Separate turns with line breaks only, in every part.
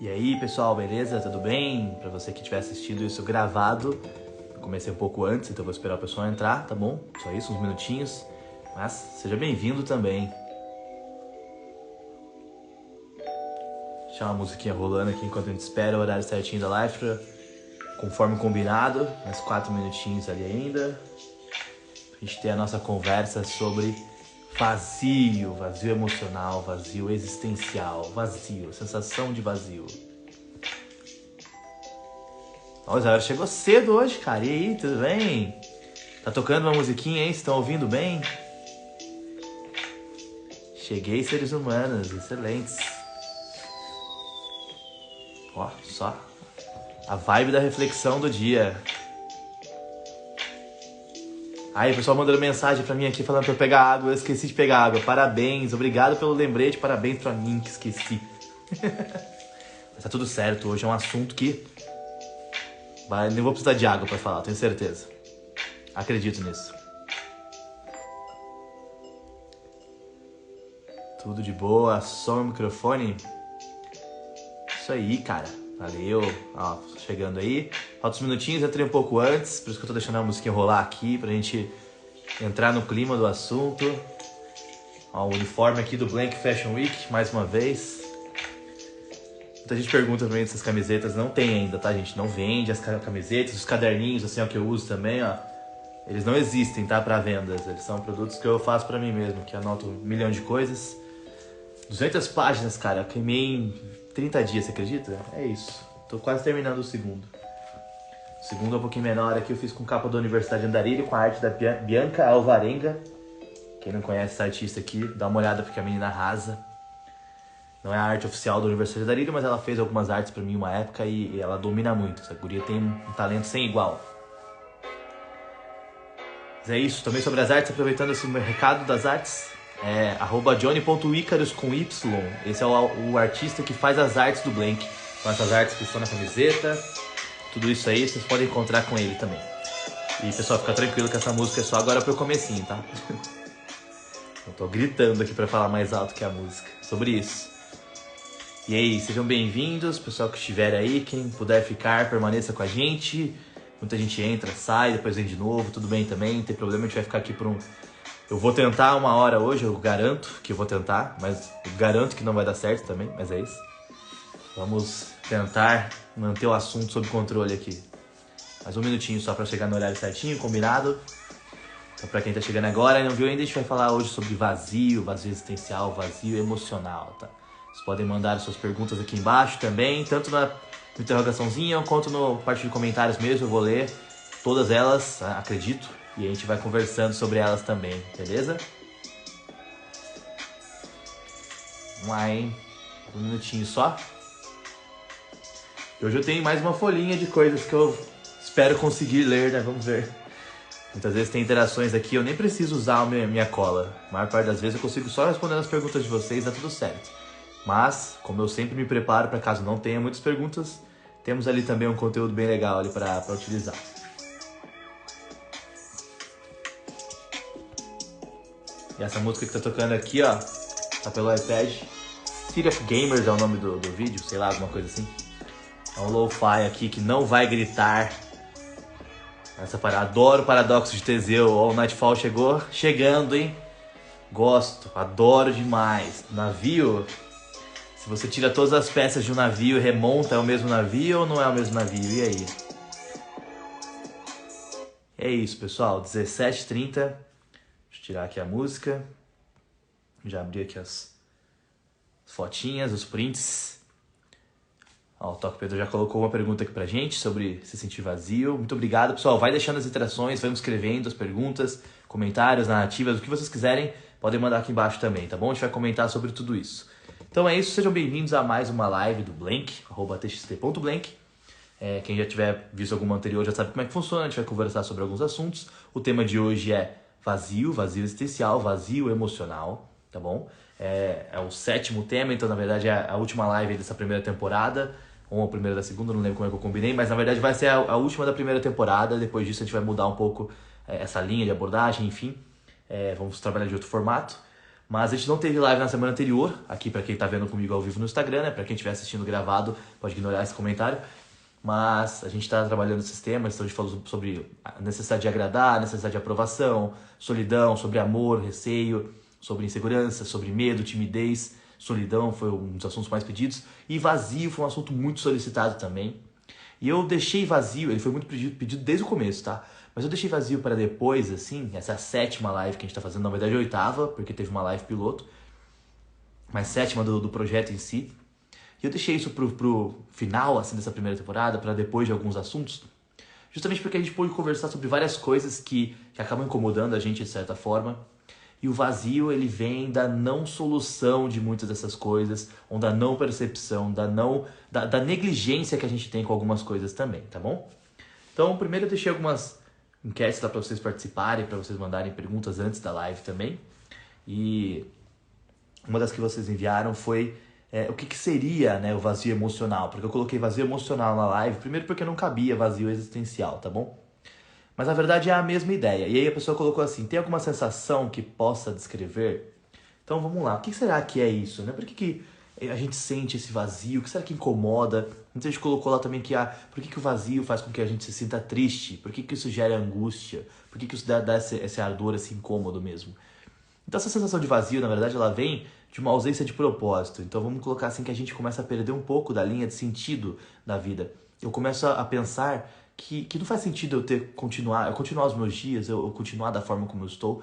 E aí, pessoal, beleza? Tudo bem? Pra você que estiver assistindo isso gravado, eu comecei um pouco antes, então vou esperar o pessoal entrar, tá bom? Só isso, uns minutinhos. Mas seja bem-vindo também. Deixar uma musiquinha rolando aqui enquanto a gente espera o horário certinho da live, conforme combinado, mais 4 minutinhos ali ainda. Pra gente ter a nossa conversa sobre vazio, vazio emocional, vazio existencial, vazio, sensação de vazio. Ó, o Zé chegou cedo hoje, cara. E aí, tudo bem? Tá tocando uma musiquinha aí? Vocês estão ouvindo bem? Cheguei, seres humanos, excelentes. Ó, só a vibe da reflexão do dia. Aí, o pessoal mandando mensagem pra mim aqui falando pra eu pegar água. Eu esqueci de pegar água. Parabéns, obrigado pelo lembrete. Parabéns pra mim que esqueci. Mas tá tudo certo. Hoje é um assunto que nem vou precisar de água pra falar, tenho certeza. Acredito nisso. Tudo de boa. Som, microfone. Isso aí, cara. Valeu. Ó, chegando aí. Falta uns minutinhos, entrei um pouco antes. Por isso que eu tô deixando a musiquinha rolar aqui, pra gente entrar no clima do assunto. Ó, o uniforme aqui do Blank Fashion Week, mais uma vez. Muita gente pergunta também dessas camisetas. Não tem ainda, tá, gente? Não vende as camisetas, os caderninhos, assim, ó, que eu uso também, ó. Eles não existem, tá, pra vendas. Eles são produtos que eu faço pra mim mesmo, que anoto 1 milhão de coisas. 200 páginas, cara. Eu queimei em 30 dias, você acredita? É isso. Tô quase terminando o segundo. O segundo é um pouquinho menor aqui. Eu fiz com capa da Universidade de Andarilho, com a arte da Bianca Alvarenga. Quem não conhece essa artista aqui, dá uma olhada porque a menina arrasa. Não é a arte oficial da Universidade de Andarilho, mas ela fez algumas artes pra mim uma época e ela domina muito. Essa guria tem um talento sem igual. Mas é isso. Também sobre as artes, aproveitando esse recado das artes. É @johnny.icarus com Y. Esse é o artista que faz as artes do Blank. Com essas artes que estão na camiseta. Tudo isso aí vocês podem encontrar com ele também. E pessoal, fica tranquilo que essa música é só agora pro comecinho, tá? Eu tô gritando aqui pra falar mais alto que a música. Sobre isso. E aí, sejam bem-vindos, pessoal que estiver aí. Quem puder ficar, permaneça com a gente. Muita gente entra, sai, depois vem de novo. Tudo bem também, não tem problema, a gente vai ficar aqui por um... Eu vou tentar 1 hora hoje, eu garanto que eu vou tentar, mas eu garanto que não vai dar certo também, mas é isso. Vamos tentar manter o assunto sob controle aqui. Mais 1 minutinho só pra chegar no horário certinho, combinado. Então pra quem tá chegando agora e não viu ainda, a gente vai falar hoje sobre vazio, vazio existencial, vazio emocional, tá? Vocês podem mandar suas perguntas aqui embaixo também, tanto na interrogaçãozinha quanto no parte de comentários mesmo, eu vou ler todas elas, acredito. E a gente vai conversando sobre elas também, beleza? Vamos lá, hein? 1 minutinho só. Hoje eu tenho mais uma folhinha de coisas que eu espero conseguir ler, né? Vamos ver. Muitas vezes tem interações aqui, eu nem preciso usar a minha cola. A maior parte das vezes eu consigo só responder as perguntas de vocês, dá tudo certo. Mas, como eu sempre me preparo para caso não tenha muitas perguntas, temos ali também um conteúdo bem legal ali para utilizar. E essa música que tá tocando aqui, ó, tá pelo iPad. City of Gamers é o nome do vídeo, sei lá, alguma coisa assim. É um lo-fi aqui que não vai gritar. Essa parada, adoro o Paradoxo de Teseu. Ó, o Nightfall chegando, hein? Gosto, adoro demais. Navio, se você tira todas as peças de um navio e remonta, é o mesmo navio ou não é o mesmo navio? E aí? É isso, pessoal, 17h30. Deixa eu tirar aqui a música. Já abri aqui as fotinhas, os prints. Ó, o Toque Pedro já colocou uma pergunta aqui pra gente sobre se sentir vazio. Muito obrigado, pessoal. Vai deixando as interações, vamos escrevendo as perguntas, comentários, narrativas, o que vocês quiserem. Podem mandar aqui embaixo também, tá bom? A gente vai comentar sobre tudo isso. Então é isso, sejam bem-vindos a mais uma live do Blank, @txt.blank. Quem já tiver visto alguma anterior já sabe como é que funciona. A gente vai conversar sobre alguns assuntos. O tema de hoje é vazio, vazio existencial, vazio emocional, tá bom? É o 7º tema, então na verdade é a última live dessa primeira temporada, ou a primeira da segunda, não lembro como é que eu combinei, mas na verdade vai ser a última da primeira temporada. Depois disso a gente vai mudar um pouco essa linha de abordagem, enfim, vamos trabalhar de outro formato. Mas a gente não teve live na semana anterior, aqui pra quem tá vendo comigo ao vivo no Instagram, né? Pra quem estiver assistindo gravado, pode ignorar esse comentário. Mas a gente tá trabalhando no sistema, então a gente falou sobre a necessidade de agradar, a necessidade de aprovação, solidão, sobre amor, receio, sobre insegurança, sobre medo, timidez, solidão foi um dos assuntos mais pedidos. E vazio foi um assunto muito solicitado também. E eu deixei vazio, ele foi muito pedido desde o começo, tá? Mas eu deixei vazio para depois, assim, essa é a 7ª live que a gente tá fazendo, na verdade a 8ª, porque teve uma live piloto, mas 7ª do projeto em si. E eu deixei isso pro final, assim, dessa primeira temporada, para depois de alguns assuntos, justamente porque a gente pôde conversar sobre várias coisas que acabam incomodando a gente de certa forma. E o vazio, ele vem da não solução de muitas dessas coisas, ou da não percepção, da negligência que a gente tem com algumas coisas também, tá bom? Então, primeiro eu deixei algumas enquetes lá para vocês participarem, para vocês mandarem perguntas antes da live também. E uma das que vocês enviaram foi o que seria, né, o vazio emocional. Porque eu coloquei vazio emocional na live, primeiro porque não cabia vazio existencial, tá bom? Mas na verdade é a mesma ideia. E aí a pessoa colocou assim, tem alguma sensação que possa descrever? Então vamos lá, o que será que é isso, né? Por que a gente sente esse vazio? O que será que incomoda? Então a gente colocou lá também que por que o vazio faz com que a gente se sinta triste? Por que isso gera angústia? Por que isso dá esse ardor, esse incômodo mesmo? Então essa sensação de vazio, na verdade, ela vem de uma ausência de propósito. Então vamos colocar assim que a gente começa a perder um pouco da linha de sentido da vida. Eu começo a pensar que não faz sentido eu continuar os meus dias, eu continuar da forma como eu estou,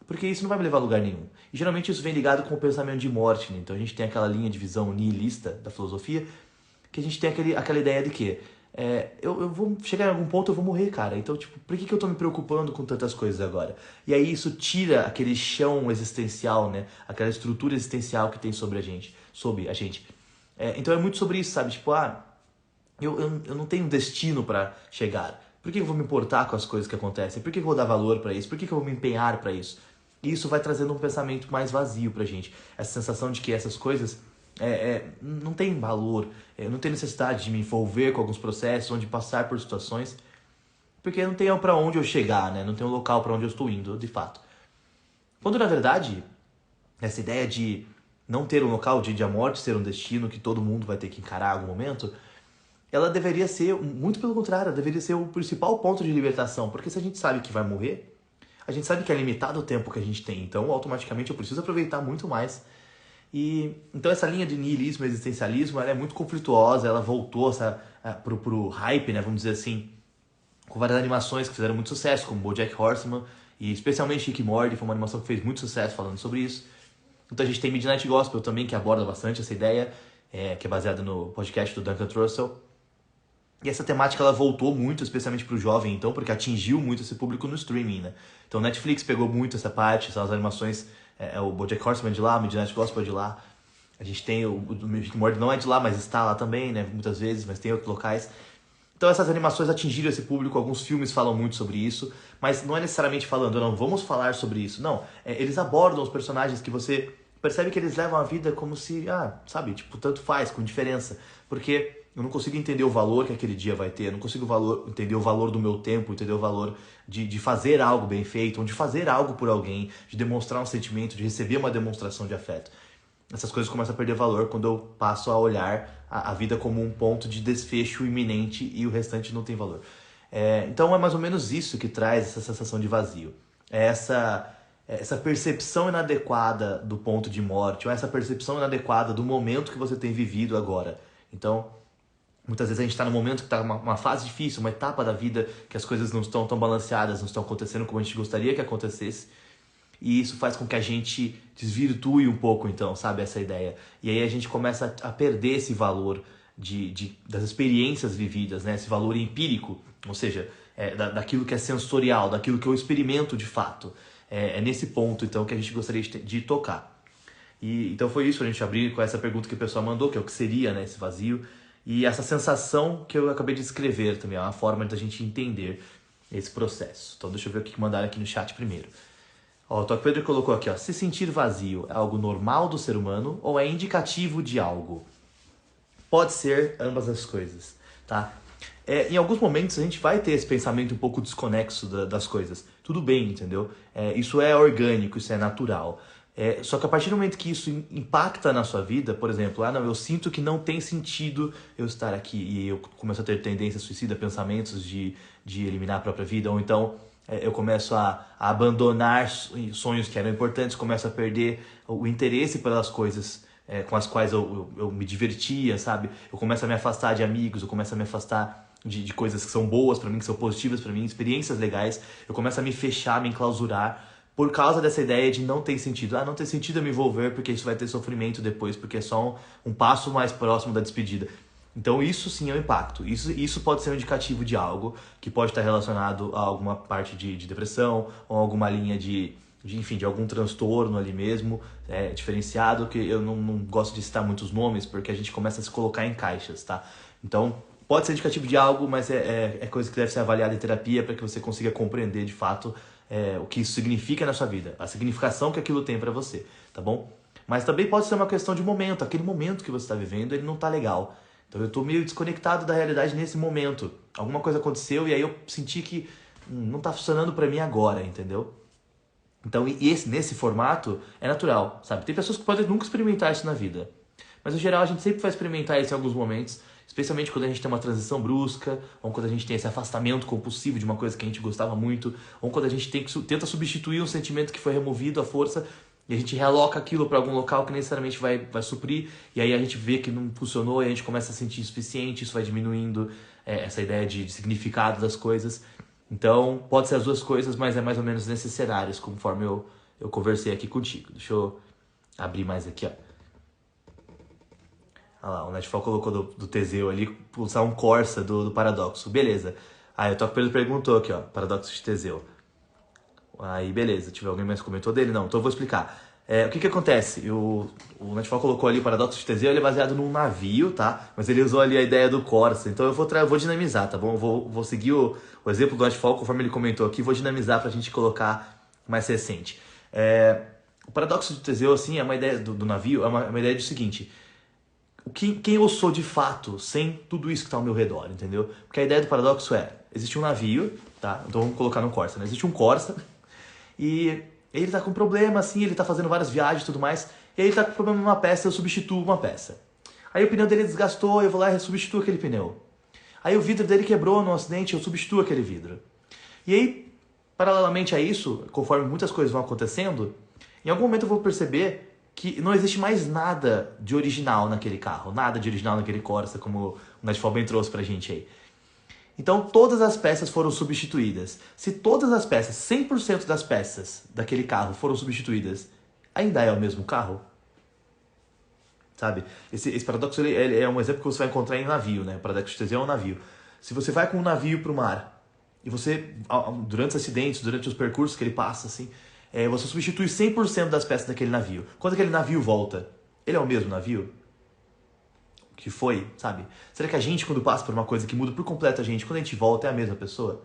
porque isso não vai me levar a lugar nenhum. E geralmente isso vem ligado com o pensamento de morte, né? Então a gente tem aquela linha de visão nihilista da filosofia, que a gente tem aquela ideia de que eu vou chegar em algum ponto, eu vou morrer, cara. Então, tipo, por que eu tô me preocupando com tantas coisas agora? E aí isso tira aquele chão existencial, né? Aquela estrutura existencial que tem sobre a gente. Então é muito sobre isso, sabe? Tipo, eu não tenho destino pra chegar. Por que eu vou me importar com as coisas que acontecem? Por que eu vou dar valor pra isso? Por que eu vou me empenhar pra isso? E isso vai trazendo um pensamento mais vazio pra gente. Essa sensação de que essas coisas não tem valor, não tem necessidade de me envolver com alguns processos, onde passar por situações, porque não tem para onde eu chegar, né? Não tem um local para onde eu estou indo, de fato. Quando, na verdade, essa ideia de não ter um local, de a morte ser um destino que todo mundo vai ter que encarar em algum momento, ela deveria ser, muito pelo contrário, deveria ser o principal ponto de libertação, porque se a gente sabe que vai morrer, a gente sabe que é limitado o tempo que a gente tem, então automaticamente eu preciso aproveitar muito mais. E então essa linha de niilismo e existencialismo, ela é muito conflituosa, ela voltou pro hype, né, vamos dizer assim, com várias animações que fizeram muito sucesso, como BoJack Horseman e especialmente Rick e Morty, foi uma animação que fez muito sucesso falando sobre isso. Então a gente tem Midnight Gospel também, que aborda bastante essa ideia, que é baseada no podcast do Duncan Trussell. E essa temática ela voltou muito, especialmente pro jovem, então, porque atingiu muito esse público no streaming, né? Então Netflix pegou muito essa parte, essas animações, o BoJack Horseman é de lá, Midnight Gospel é de lá. A gente tem o Rick and Morty, não é de lá, mas está lá também, né? Muitas vezes, mas tem outros locais. Então essas animações atingiram esse público, alguns filmes falam muito sobre isso, mas não é necessariamente falando, não, vamos falar sobre isso. Não, eles abordam os personagens que você percebe que eles levam a vida como se, sabe, tipo, tanto faz, com diferença. Porque eu não consigo entender o valor que aquele dia vai ter, eu não consigo entender o valor do meu tempo, entender o valor de fazer algo bem feito, ou de fazer algo por alguém, de demonstrar um sentimento, de receber uma demonstração de afeto. Essas coisas começam a perder valor quando eu passo a olhar a vida como um ponto de desfecho iminente e o restante não tem valor. Então é mais ou menos isso que traz essa sensação de vazio. É essa percepção inadequada do ponto de morte, ou essa percepção inadequada do momento que você tem vivido agora. Então, muitas vezes a gente está num momento que está uma fase difícil, uma etapa da vida que as coisas não estão tão balanceadas, não estão acontecendo como a gente gostaria que acontecesse. E isso faz com que a gente desvirtue um pouco, então, sabe, essa ideia. E aí a gente começa a perder esse valor das experiências vividas, né? Esse valor empírico, ou seja, daquilo que é sensorial, daquilo que eu experimento de fato. É nesse ponto, então, que a gente gostaria de tocar. E então foi isso, a gente abrir com essa pergunta que o pessoal mandou, que é o que seria, né, esse vazio. E essa sensação que eu acabei de descrever também, é uma forma da gente entender esse processo. Então deixa eu ver o que mandaram aqui no chat primeiro. O Toque Pedro colocou aqui, se sentir vazio é algo normal do ser humano ou é indicativo de algo? Pode ser ambas as coisas, tá? Em alguns momentos a gente vai ter esse pensamento um pouco desconexo das coisas. Tudo bem, entendeu? Isso é orgânico, isso é natural. Só que a partir do momento que isso impacta na sua vida, por exemplo, não, eu sinto que não tem sentido eu estar aqui, e eu começo a ter tendência suicida, pensamentos de eliminar a própria vida, ou então eu começo a abandonar sonhos que eram importantes, começo a perder o interesse pelas coisas com as quais eu me divertia, sabe? Eu começo a me afastar de amigos, eu começo a me afastar de coisas que são boas pra mim, que são positivas pra mim, experiências legais, eu começo a me fechar, me enclausurar, por causa dessa ideia de não tem sentido. Não tem sentido eu me envolver porque isso vai ter sofrimento depois, porque é só um passo mais próximo da despedida. Então isso sim é um impacto. Isso pode ser um indicativo de algo que pode estar relacionado a alguma parte de depressão, ou alguma linha enfim, de algum transtorno ali mesmo, diferenciado, que eu não gosto de citar muitos nomes, porque a gente começa a se colocar em caixas, tá? Então, pode ser indicativo de algo, mas é coisa que deve ser avaliada em terapia para que você consiga compreender de fato o que isso significa na sua vida, a significação que aquilo tem pra você, tá bom? Mas também pode ser uma questão de momento, aquele momento que você está vivendo, ele não tá legal. Então eu tô meio desconectado da realidade nesse momento. Alguma coisa aconteceu e aí eu senti que não tá funcionando pra mim agora, entendeu? Então nesse formato é natural, sabe? Tem pessoas que podem nunca experimentar isso na vida. Mas no geral a gente sempre vai experimentar isso em alguns momentos, especialmente quando a gente tem uma transição brusca, ou quando a gente tem esse afastamento compulsivo de uma coisa que a gente gostava muito, ou quando a gente tenta substituir um sentimento que foi removido à força e a gente realoca aquilo para algum local que necessariamente vai suprir, e aí a gente vê que não funcionou e a gente começa a sentir insuficiente, isso vai diminuindo essa ideia de significado das coisas. Então, pode ser as duas coisas, mas é mais ou menos nesses cenários, conforme eu conversei aqui contigo. Deixa eu abrir mais aqui, ó. Olha lá, o Netfall colocou do Teseu ali, pulsar um Corsa do Paradoxo. Beleza. Aí o Toco Pedro perguntou aqui, ó, Paradoxo de Teseu. Aí, beleza. Tiver alguém mais comentou dele? Não, então eu vou explicar. O que acontece? O Netfall colocou ali o Paradoxo de Teseu, ele é baseado num navio, tá? Mas ele usou ali a ideia do Corsa. Então eu vou dinamizar, tá bom? Eu vou seguir o exemplo do Netfall, conforme ele comentou aqui, vou dinamizar pra gente colocar mais recente. O Paradoxo de Teseu, assim, é uma ideia do navio, é uma ideia do seguinte: quem eu sou de fato sem tudo isso que está ao meu redor, entendeu? Porque a ideia do paradoxo existe um navio, tá? Então vamos colocar no Corsa, né? Existe um Corsa e ele tá com problema, assim, ele tá fazendo várias viagens e tudo mais, e aí ele tá com problema numa peça, eu substituo uma peça. Aí o pneu dele desgastou, eu vou lá e substituo aquele pneu. Aí o vidro dele quebrou num acidente, eu substituo aquele vidro. E aí, paralelamente a isso, conforme muitas coisas vão acontecendo, em algum momento eu vou perceber que não existe mais nada de original naquele carro, nada de original naquele Corsa, como o Netfall bem trouxe pra gente aí. Então todas as peças foram substituídas. Se todas as peças, 100% das peças daquele carro foram substituídas, ainda é o mesmo carro? Sabe? Esse paradoxo ele é um exemplo que você vai encontrar em navio, né? O paradoxo de Teseu é um navio. Se você vai com um navio pro mar, e você, durante os acidentes, durante os percursos que ele passa, assim, você substitui 100% das peças daquele navio. Quando aquele navio volta, ele é o mesmo navio? Que foi, sabe? Será que a gente, quando passa por uma coisa que muda por completo a gente, quando a gente volta, é a mesma pessoa?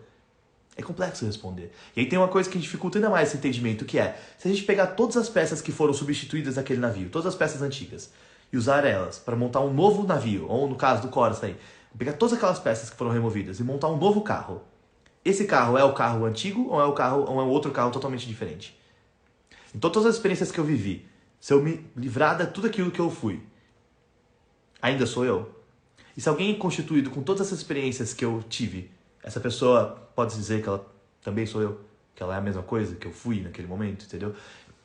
É complexo responder. E aí tem uma coisa que dificulta ainda mais esse entendimento, que se a gente pegar todas as peças que foram substituídas daquele navio, todas as peças antigas, e usar elas para montar um novo navio, ou no caso do Corsa aí, pegar todas aquelas peças que foram removidas e montar um novo carro, esse carro é o carro antigo ou é outro carro totalmente diferente? Então todas as experiências que eu vivi, se eu me livrar de tudo aquilo que eu fui, ainda sou eu? E se alguém é constituído com todas essas experiências que eu tive, essa pessoa pode dizer que ela também sou eu? Que ela é a mesma coisa que eu fui naquele momento, entendeu?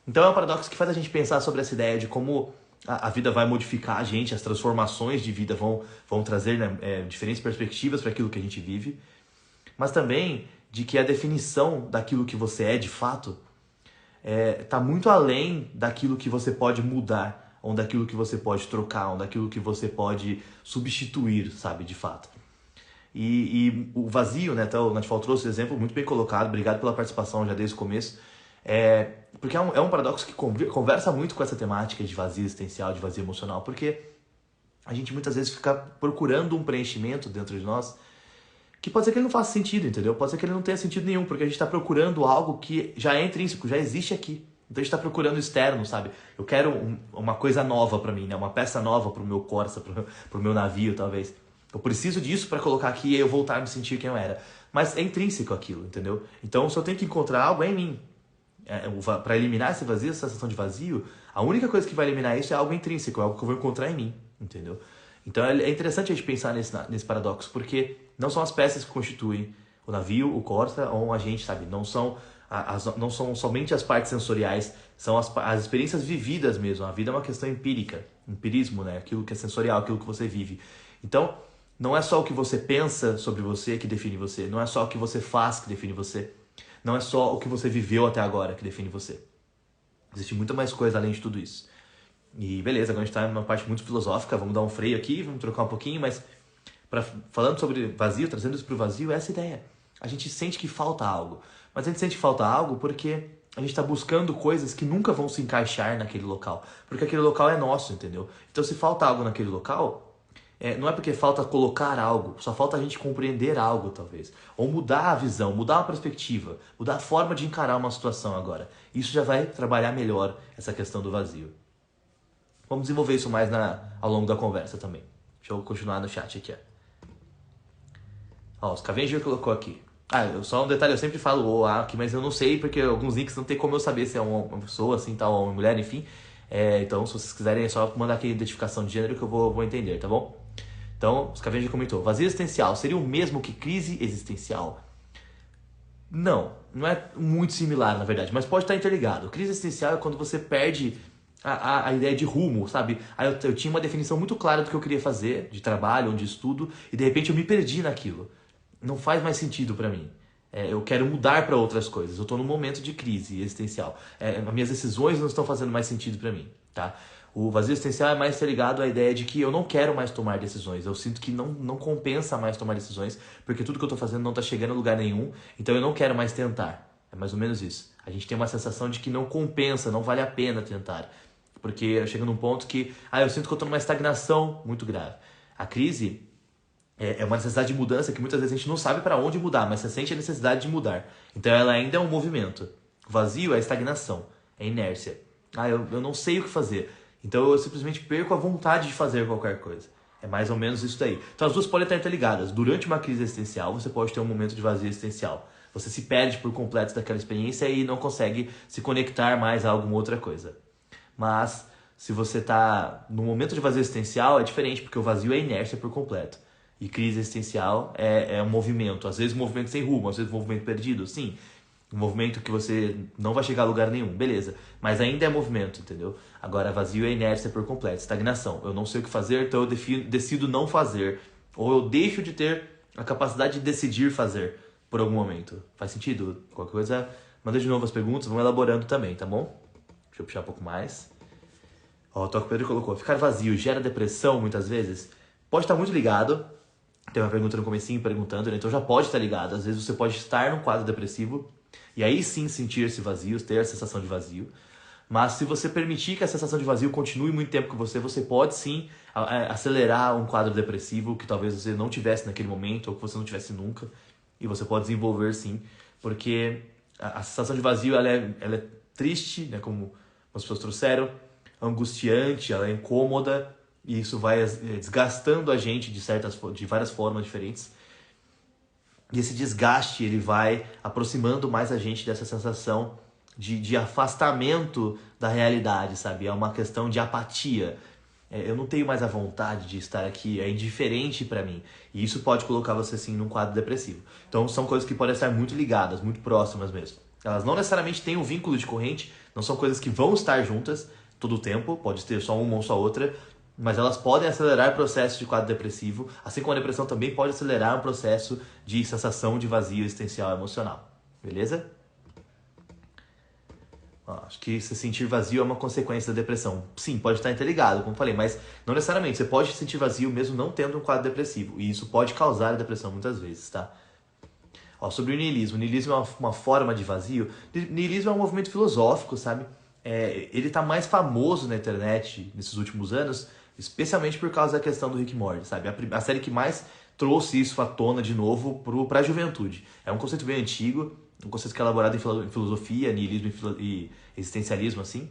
Então é um paradoxo que faz a gente pensar sobre essa ideia de como a vida vai modificar a gente, as transformações de vida vão trazer, né, diferentes perspectivas para aquilo que a gente vive, mas também de que a definição daquilo que você é de fato tá muito além daquilo que você pode mudar, ou daquilo que você pode trocar, ou daquilo que você pode substituir, sabe, de fato. E o vazio, né, até o Netfall trouxe um exemplo muito bem colocado, obrigado pela participação já desde o começo, porque é um paradoxo que conversa muito com essa temática de vazio existencial, de vazio emocional, porque a gente muitas vezes fica procurando um preenchimento dentro de nós que pode ser que ele não faça sentido, entendeu? Pode ser que ele não tenha sentido nenhum, porque a gente está procurando algo que já é intrínseco, já existe aqui. Então a gente está procurando externo, sabe? Eu quero uma coisa nova para mim, né? Uma peça nova pro meu Corsa, pro meu navio, talvez. Eu preciso disso para colocar aqui e eu voltar a me sentir quem eu era. Mas é intrínseco aquilo, entendeu? Então se eu tenho que encontrar algo, é em mim. para eliminar esse vazio, essa sensação de vazio, a única coisa que vai eliminar isso é algo intrínseco, é algo que eu vou encontrar em mim, entendeu? Então é interessante a gente pensar nesse paradoxo, porque não são as peças que constituem o navio, o Corsa ou a gente, sabe? Não são somente as partes sensoriais, são as experiências vividas mesmo. A vida é uma questão empírica, empirismo, né? Aquilo que é sensorial, aquilo que você vive. Então, não é só o que você pensa sobre você que define você, não é só o que você faz que define você, não é só o que você viveu até agora que define você. Existe muito mais coisa além de tudo isso. E beleza, agora a gente está numa parte muito filosófica, vamos dar um freio aqui, vamos trocar um pouquinho, mas falando sobre vazio, trazendo isso para o vazio, é essa ideia. A gente sente que falta algo, mas a gente sente que falta algo porque a gente está buscando coisas que nunca vão se encaixar naquele local, porque aquele local é nosso, entendeu? Então se falta algo naquele local, não é porque falta colocar algo, só falta a gente compreender algo, talvez. Ou mudar a visão, mudar a perspectiva, mudar a forma de encarar uma situação agora. Isso já vai trabalhar melhor essa questão do vazio. Vamos desenvolver isso mais ao longo da conversa também. Deixa eu continuar no chat aqui. Ó, o Scavenger colocou aqui. Só um detalhe, eu sempre falo o aqui, mas eu não sei, porque alguns links não tem como eu saber se é uma pessoa, assim, tal, ou uma mulher, enfim. Então, se vocês quiserem, é só mandar aqui a identificação de gênero que eu vou entender, tá bom? Então, o Scavenger comentou, vazio existencial seria o mesmo que crise existencial? Não é muito similar, na verdade, mas pode estar interligado. Crise existencial é quando você perde a ideia de rumo, sabe? Eu tinha uma definição muito clara do que eu queria fazer, de trabalho ou de estudo, e de repente eu me perdi naquilo. Não faz mais sentido pra mim. Eu quero mudar para outras coisas. Eu tô num momento de crise existencial. As minhas decisões não estão fazendo mais sentido pra mim, tá? O vazio existencial é mais ligado à ideia de que eu não quero mais tomar decisões. Eu sinto que não compensa mais tomar decisões, porque tudo que eu tô fazendo não tá chegando a lugar nenhum, então eu não quero mais tentar. É mais ou menos isso. A gente tem uma sensação de que não compensa, não vale a pena tentar. Porque chega num ponto que, eu sinto que eu tô numa estagnação muito grave. A crise é uma necessidade de mudança que muitas vezes a gente não sabe para onde mudar, mas você sente a necessidade de mudar. Então ela ainda é um movimento. O vazio é estagnação, é inércia. Eu não sei o que fazer. Então eu simplesmente perco a vontade de fazer qualquer coisa. É mais ou menos isso daí. Então as duas podem estar interligadas. Durante uma crise existencial, você pode ter um momento de vazio existencial. Você se perde por completo daquela experiência e não consegue se conectar mais a alguma outra coisa. Mas se você está no momento de vazio existencial, é diferente, porque o vazio é inércia por completo. E crise existencial é um movimento. Às vezes um movimento sem rumo, às vezes um movimento perdido, sim. Um movimento que você não vai chegar a lugar nenhum, beleza. Mas ainda é movimento, entendeu? Agora, vazio é inércia por completo, estagnação. Eu não sei o que fazer, então eu decido não fazer. Ou eu deixo de ter a capacidade de decidir fazer por algum momento. Faz sentido? Qualquer coisa, manda de novo as perguntas, vamos elaborando também, tá bom? Deixa eu puxar um pouco mais. Ó, o Toco Pedro colocou, ficar vazio gera depressão muitas vezes? Pode estar muito ligado. Tem uma pergunta no comecinho perguntando, né? Então já pode estar ligado. Às vezes você pode estar num quadro depressivo e aí sim sentir esse vazio, ter a sensação de vazio. Mas se você permitir que a sensação de vazio continue muito tempo com você, você pode sim acelerar um quadro depressivo que talvez você não tivesse naquele momento ou que você não tivesse nunca. E você pode desenvolver sim, porque a sensação de vazio ela é triste, né? Como as pessoas trouxeram, angustiante, ela é incômoda. E isso vai desgastando a gente de várias formas diferentes. E esse desgaste ele vai aproximando mais a gente dessa sensação de afastamento da realidade, sabe? É uma questão de apatia. Eu não tenho mais a vontade de estar aqui, é indiferente para mim. E isso pode colocar você assim num quadro depressivo. Então são coisas que podem estar muito ligadas, muito próximas mesmo. Elas não necessariamente têm um vínculo de corrente, não são coisas que vão estar juntas todo o tempo, pode ter só uma ou só outra, mas elas podem acelerar o processo de quadro depressivo, assim como a depressão também pode acelerar o processo de sensação de vazio existencial emocional. Beleza? Acho que se sentir vazio é uma consequência da depressão. Sim, pode estar interligado, como falei, mas não necessariamente. Você pode sentir vazio mesmo não tendo um quadro depressivo, e isso pode causar a depressão muitas vezes, tá? Sobre o niilismo. O niilismo é uma forma de vazio. Niilismo é um movimento filosófico, sabe? Ele tá mais famoso na internet nesses últimos anos, especialmente por causa da questão do Rick and Morty, sabe? A série que mais trouxe isso à tona de novo para a juventude. É um conceito bem antigo, um conceito que é elaborado em filosofia, niilismo e existencialismo, assim.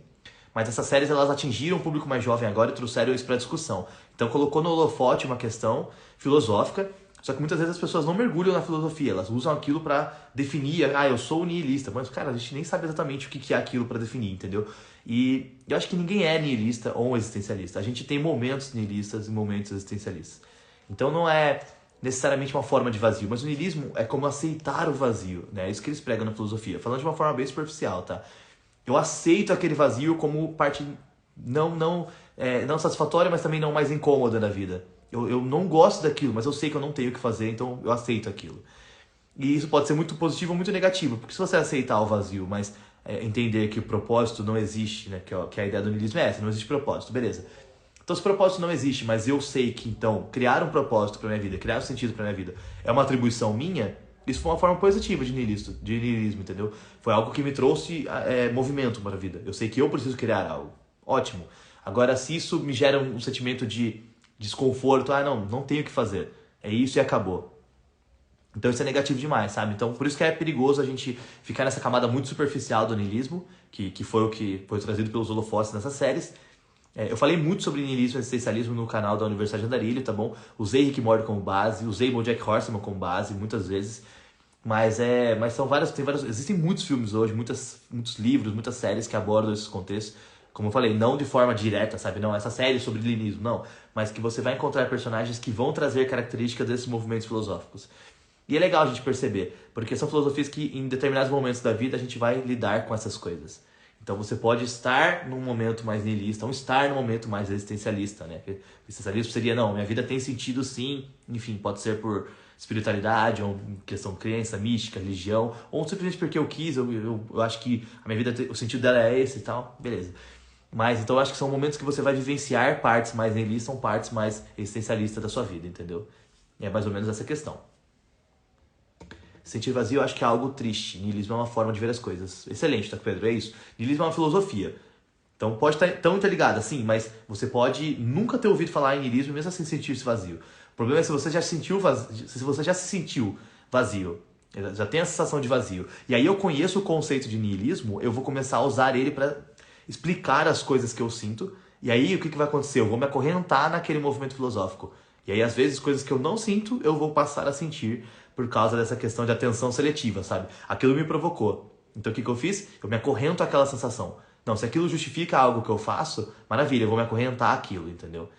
Mas essas séries elas atingiram o público mais jovem agora e trouxeram isso para discussão. Então colocou no holofote uma questão filosófica Só que muitas vezes as pessoas não mergulham na filosofia, elas usam aquilo pra definir, eu sou nihilista, mas cara, a gente nem sabe exatamente o que é aquilo pra definir, entendeu? E eu acho que ninguém é nihilista ou existencialista. A gente tem momentos nihilistas e momentos existencialistas. Então não é necessariamente uma forma de vazio, mas o niilismo é como aceitar o vazio, né? É isso que eles pregam na filosofia, falando de uma forma bem superficial, tá? Eu aceito aquele vazio como parte não satisfatória, mas também não mais incômoda da vida. Eu não gosto daquilo, mas eu sei que eu não tenho o que fazer, então eu aceito aquilo. E isso pode ser muito positivo ou muito negativo, porque se você aceitar o vazio, mas entender que o propósito não existe, né? Que a ideia do niilismo é essa, não existe propósito, beleza. Então se o propósito não existe, mas eu sei que então criar um propósito para minha vida, criar um sentido para minha vida é uma atribuição minha, isso foi uma forma positiva de niilismo, entendeu? Foi algo que me trouxe movimento para a vida. Eu sei que eu preciso criar algo. Ótimo. Agora, se isso me gera um sentimento de desconforto, não tenho o que fazer. É isso e acabou. Então isso é negativo demais, sabe? Então por isso que é perigoso a gente ficar nessa camada muito superficial do niilismo, que foi o que foi trazido pelos holofotes nessas séries. Eu falei muito sobre niilismo e existencialismo no canal da Universidade de Andarilho, tá bom? Usei Rick and Morty como base, usei BoJack Horseman como base muitas vezes. Mas são existem muitos filmes hoje, muitos livros, muitas séries que abordam esses contextos. Como eu falei, não de forma direta, sabe? Não, essa série sobre niilismo, não. Mas que você vai encontrar personagens que vão trazer características desses movimentos filosóficos. E é legal a gente perceber, porque são filosofias que em determinados momentos da vida a gente vai lidar com essas coisas. Então você pode estar num momento mais niilista ou estar num momento mais existencialista, né? Existencialismo seria, não, minha vida tem sentido sim, enfim, pode ser por espiritualidade, ou questão de crença, mística, religião, ou simplesmente porque eu quis, eu acho que a minha vida, o sentido dela é esse e tal, beleza. Mas então eu acho que são momentos que você vai vivenciar partes mais nihilistas, são partes mais existencialistas da sua vida, entendeu? É mais ou menos essa questão. Sentir vazio eu acho que é algo triste. Niilismo é uma forma de ver as coisas. Excelente, tá, Pedro? É isso. Niilismo é uma filosofia. Então pode estar tão interligada, sim, mas você pode nunca ter ouvido falar em niilismo e mesmo assim sentir esse vazio. O problema é se você já sentiu vazio, se você já se sentiu vazio, já tem a sensação de vazio. E aí eu conheço o conceito de niilismo, eu vou começar a usar ele para explicar as coisas que eu sinto. E aí o que vai acontecer? Eu vou me acorrentar naquele movimento filosófico. E aí às vezes coisas que eu não sinto, eu vou passar a sentir por causa dessa questão de atenção seletiva, sabe? Aquilo me provocou. Então o que eu fiz? Eu me acorrento àquela sensação. Não, se aquilo justifica algo que eu faço, maravilha, eu vou me acorrentar àquilo, entendeu?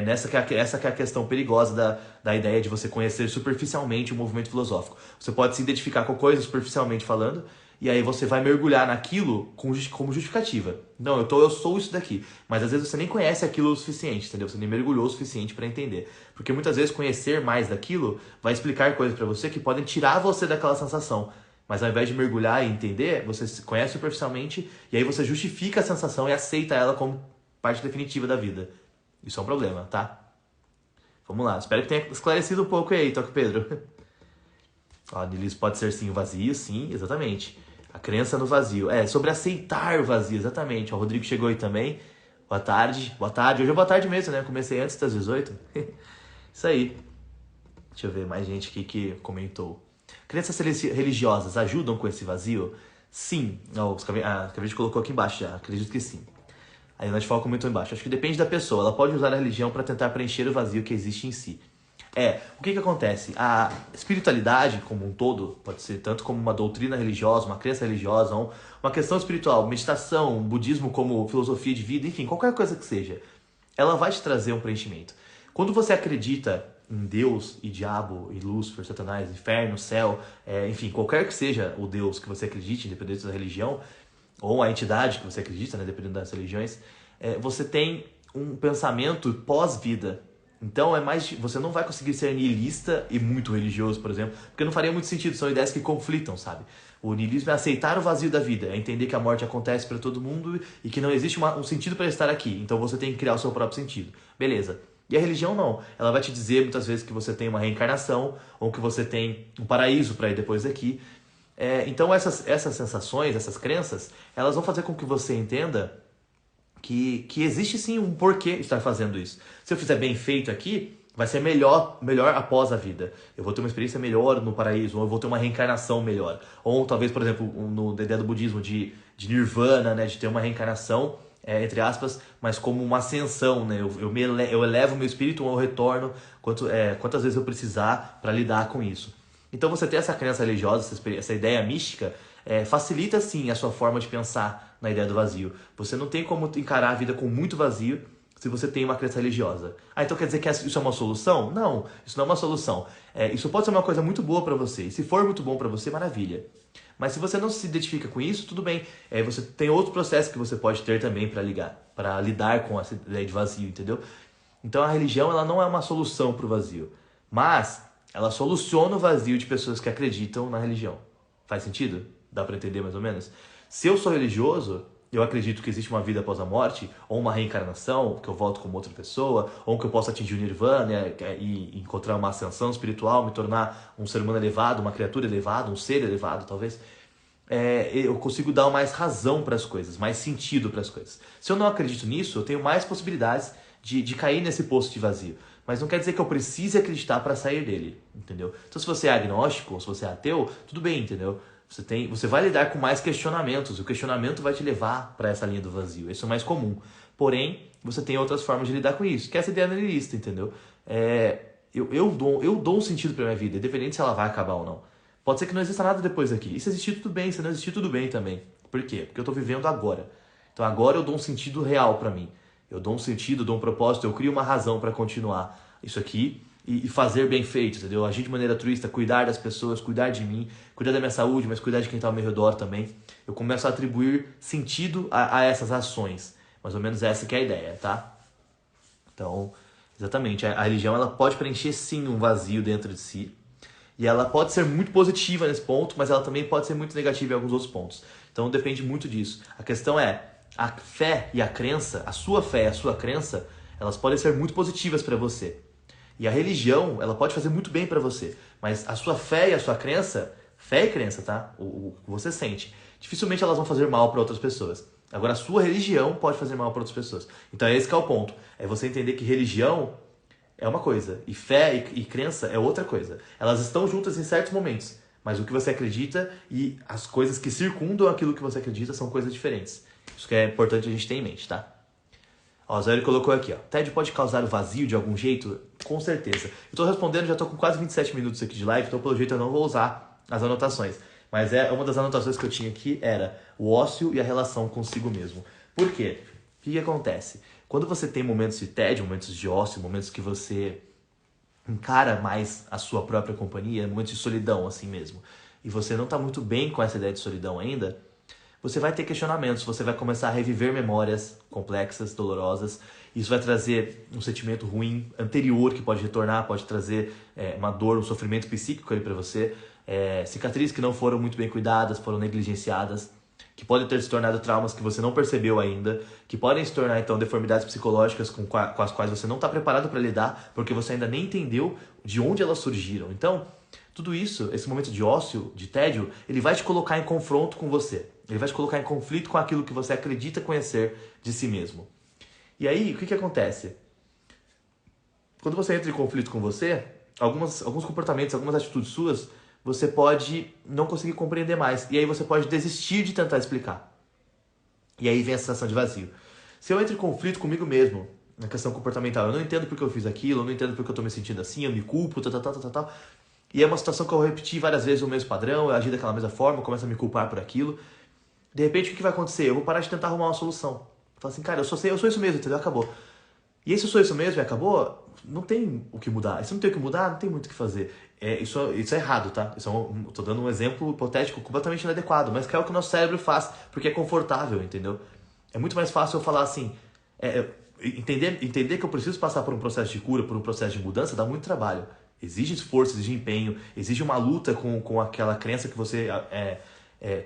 Essa que é a questão perigosa da ideia de você conhecer superficialmente o movimento filosófico. Você pode se identificar com coisa superficialmente falando, e aí você vai mergulhar naquilo como justificativa. Não, eu sou isso daqui. Mas às vezes você nem conhece aquilo o suficiente, entendeu? Você nem mergulhou o suficiente para entender. Porque muitas vezes conhecer mais daquilo vai explicar coisas para você que podem tirar você daquela sensação. Mas ao invés de mergulhar e entender, você se conhece superficialmente e aí você justifica a sensação e aceita ela como parte definitiva da vida. Isso é um problema, tá? Vamos lá, espero que tenha esclarecido um pouco aí, Toque Pedro. Ó, niilismo pode ser sim o vazio, sim, exatamente. A crença no vazio. Sobre aceitar o vazio, exatamente. O Rodrigo chegou aí também. Boa tarde. Boa tarde. Hoje é boa tarde mesmo, né? Comecei antes das 18. Isso aí. Deixa eu ver mais gente aqui que comentou. Crenças religiosas ajudam com esse vazio? Sim. A Cavete colocou aqui embaixo já. Acredito que sim. A Nightfall comentou embaixo. Acho que depende da pessoa. Ela pode usar a religião para tentar preencher o vazio que existe em si. O que acontece? A espiritualidade como um todo, pode ser tanto como uma doutrina religiosa, uma crença religiosa, uma questão espiritual, meditação, budismo como filosofia de vida, enfim, qualquer coisa que seja, ela vai te trazer um preenchimento. Quando você acredita em Deus e diabo e Lúcifer, Satanás, inferno, céu, enfim, qualquer que seja o Deus que você acredite, independente da religião, ou a entidade que você acredita, né, dependendo das religiões, você tem um pensamento pós-vida. Então você não vai conseguir ser niilista e muito religioso, por exemplo, porque não faria muito sentido, são ideias que conflitam, sabe? O niilismo é aceitar o vazio da vida, é entender que a morte acontece para todo mundo e que não existe um sentido para estar aqui, então você tem que criar o seu próprio sentido. Beleza. E a religião não, ela vai te dizer muitas vezes que você tem uma reencarnação ou que você tem um paraíso para ir depois daqui. Então essas sensações, essas crenças, elas vão fazer com que você entenda que existe sim um porquê estar fazendo isso. Se eu fizer bem feito aqui, vai ser melhor após a vida. Eu vou ter uma experiência melhor no paraíso, ou eu vou ter uma reencarnação melhor. Ou talvez, por exemplo, na ideia do budismo de nirvana, né, de ter uma reencarnação entre aspas, mas como uma ascensão, né? Eu elevo meu espírito ao retorno quantas vezes eu precisar para lidar com isso. Então você ter essa crença religiosa, essa ideia mística, facilita sim a sua forma de pensar na ideia do vazio. Você não tem como encarar a vida com muito vazio se você tem uma crença religiosa. Ah, então quer dizer que isso é uma solução? Não, isso não é uma solução. Isso pode ser uma coisa muito boa para você. E se for muito bom para você, maravilha. Mas se você não se identifica com isso, tudo bem. Você tem outros processos que você pode ter também para lidar com essa ideia de vazio, entendeu? Então a religião ela não é uma solução para o vazio, mas ela soluciona o vazio de pessoas que acreditam na religião. Faz sentido? Dá para entender mais ou menos? Se eu sou religioso, eu acredito que existe uma vida após a morte, ou uma reencarnação, que eu volto como outra pessoa, ou que eu possa atingir o nirvana e encontrar uma ascensão espiritual, me tornar um ser humano elevado, uma criatura elevada, um ser elevado, talvez. Eu consigo dar mais razão para as coisas, mais sentido para as coisas. Se eu não acredito nisso, eu tenho mais possibilidades de cair nesse poço de vazio. Mas não quer dizer que eu precise acreditar para sair dele, entendeu? Então se você é agnóstico, ou se você é ateu, tudo bem, entendeu? Você vai lidar com mais questionamentos. O questionamento vai te levar para essa linha do vazio. Isso é mais comum. Porém, você tem outras formas de lidar com isso. Que é essa ideia nihilista, entendeu? Eu dou um sentido para minha vida, independente se ela vai acabar ou não. Pode ser que não exista nada depois daqui. E se existir, tudo bem. Se não existir, tudo bem também. Por quê? Porque eu estou vivendo agora. Então agora eu dou um sentido real para mim. Eu dou um sentido, dou um propósito, eu crio uma razão para continuar isso aqui e fazer bem feito, entendeu? Agir de maneira altruísta, cuidar das pessoas, cuidar de mim, cuidar da minha saúde, mas cuidar de quem está ao meu redor também. Eu começo a atribuir sentido a essas ações. Mais ou menos essa que é a ideia, tá? Então, exatamente, a religião ela pode preencher sim um vazio dentro de si. E ela pode ser muito positiva nesse ponto, mas ela também pode ser muito negativa em alguns outros pontos. Então depende muito disso. A questão é, a fé e a crença, a sua fé e a sua crença, elas podem ser muito positivas para você. E a religião, ela pode fazer muito bem para você. Mas a sua fé e a sua crença, fé e crença, tá? O que você sente, dificilmente elas vão fazer mal para outras pessoas. Agora a sua religião pode fazer mal para outras pessoas. Então esse que é o ponto. É você entender que religião é uma coisa, e fé e crença é outra coisa. Elas estão juntas em certos momentos, mas o que você acredita e as coisas que circundam aquilo que você acredita são coisas diferentes. Isso que é importante a gente ter em mente, tá? Ó, o Zé colocou aqui, ó. TED pode causar o vazio de algum jeito? Com certeza. Eu tô respondendo, já tô com quase 27 minutos aqui de live, então pelo jeito eu não vou usar as anotações. Mas uma das anotações que eu tinha aqui era o ócio e a relação consigo mesmo. Por quê? O que acontece? Quando você tem momentos de tédio, momentos de ócio, momentos que você encara mais a sua própria companhia, momentos de solidão assim mesmo, e você não está muito bem com essa ideia de solidão ainda, você vai ter questionamentos, você vai começar a reviver memórias complexas, dolorosas, isso vai trazer um sentimento ruim anterior que pode retornar, pode trazer uma dor, um sofrimento psíquico ali para você, cicatrizes que não foram muito bem cuidadas, foram negligenciadas, que podem ter se tornado traumas que você não percebeu ainda, que podem se tornar, então, deformidades psicológicas com as quais você não está preparado para lidar, porque você ainda nem entendeu de onde elas surgiram. Então, tudo isso, esse momento de ócio, de tédio, ele vai te colocar em confronto com você. Ele vai te colocar em conflito com aquilo que você acredita conhecer de si mesmo. E aí, o que acontece? Quando você entra em conflito com você, alguns comportamentos, algumas atitudes suas, você pode não conseguir compreender mais. E aí você pode desistir de tentar explicar. E aí vem a sensação de vazio. Se eu entro em conflito comigo mesmo, na questão comportamental, eu não entendo porque eu fiz aquilo, eu não entendo porque eu tô me sentindo assim, eu me culpo, tal. E é uma situação que eu repeti várias vezes o mesmo padrão, eu agi daquela mesma forma, eu começo a me culpar por aquilo. De repente, o que vai acontecer? Eu vou parar de tentar arrumar uma solução. Falar assim, cara, eu sou isso mesmo, entendeu? Acabou. E aí, se eu sou isso mesmo e acabou, não tem o que mudar. E se não tem o que mudar, não tem muito o que fazer. Isso é errado, tá? Tô dando um exemplo hipotético completamente inadequado, mas que é o que o nosso cérebro faz, porque é confortável, entendeu? É muito mais fácil eu falar assim, entender que eu preciso passar por um processo de cura, por um processo de mudança, dá muito trabalho. Exige esforço, exige empenho, exige uma luta com aquela crença que você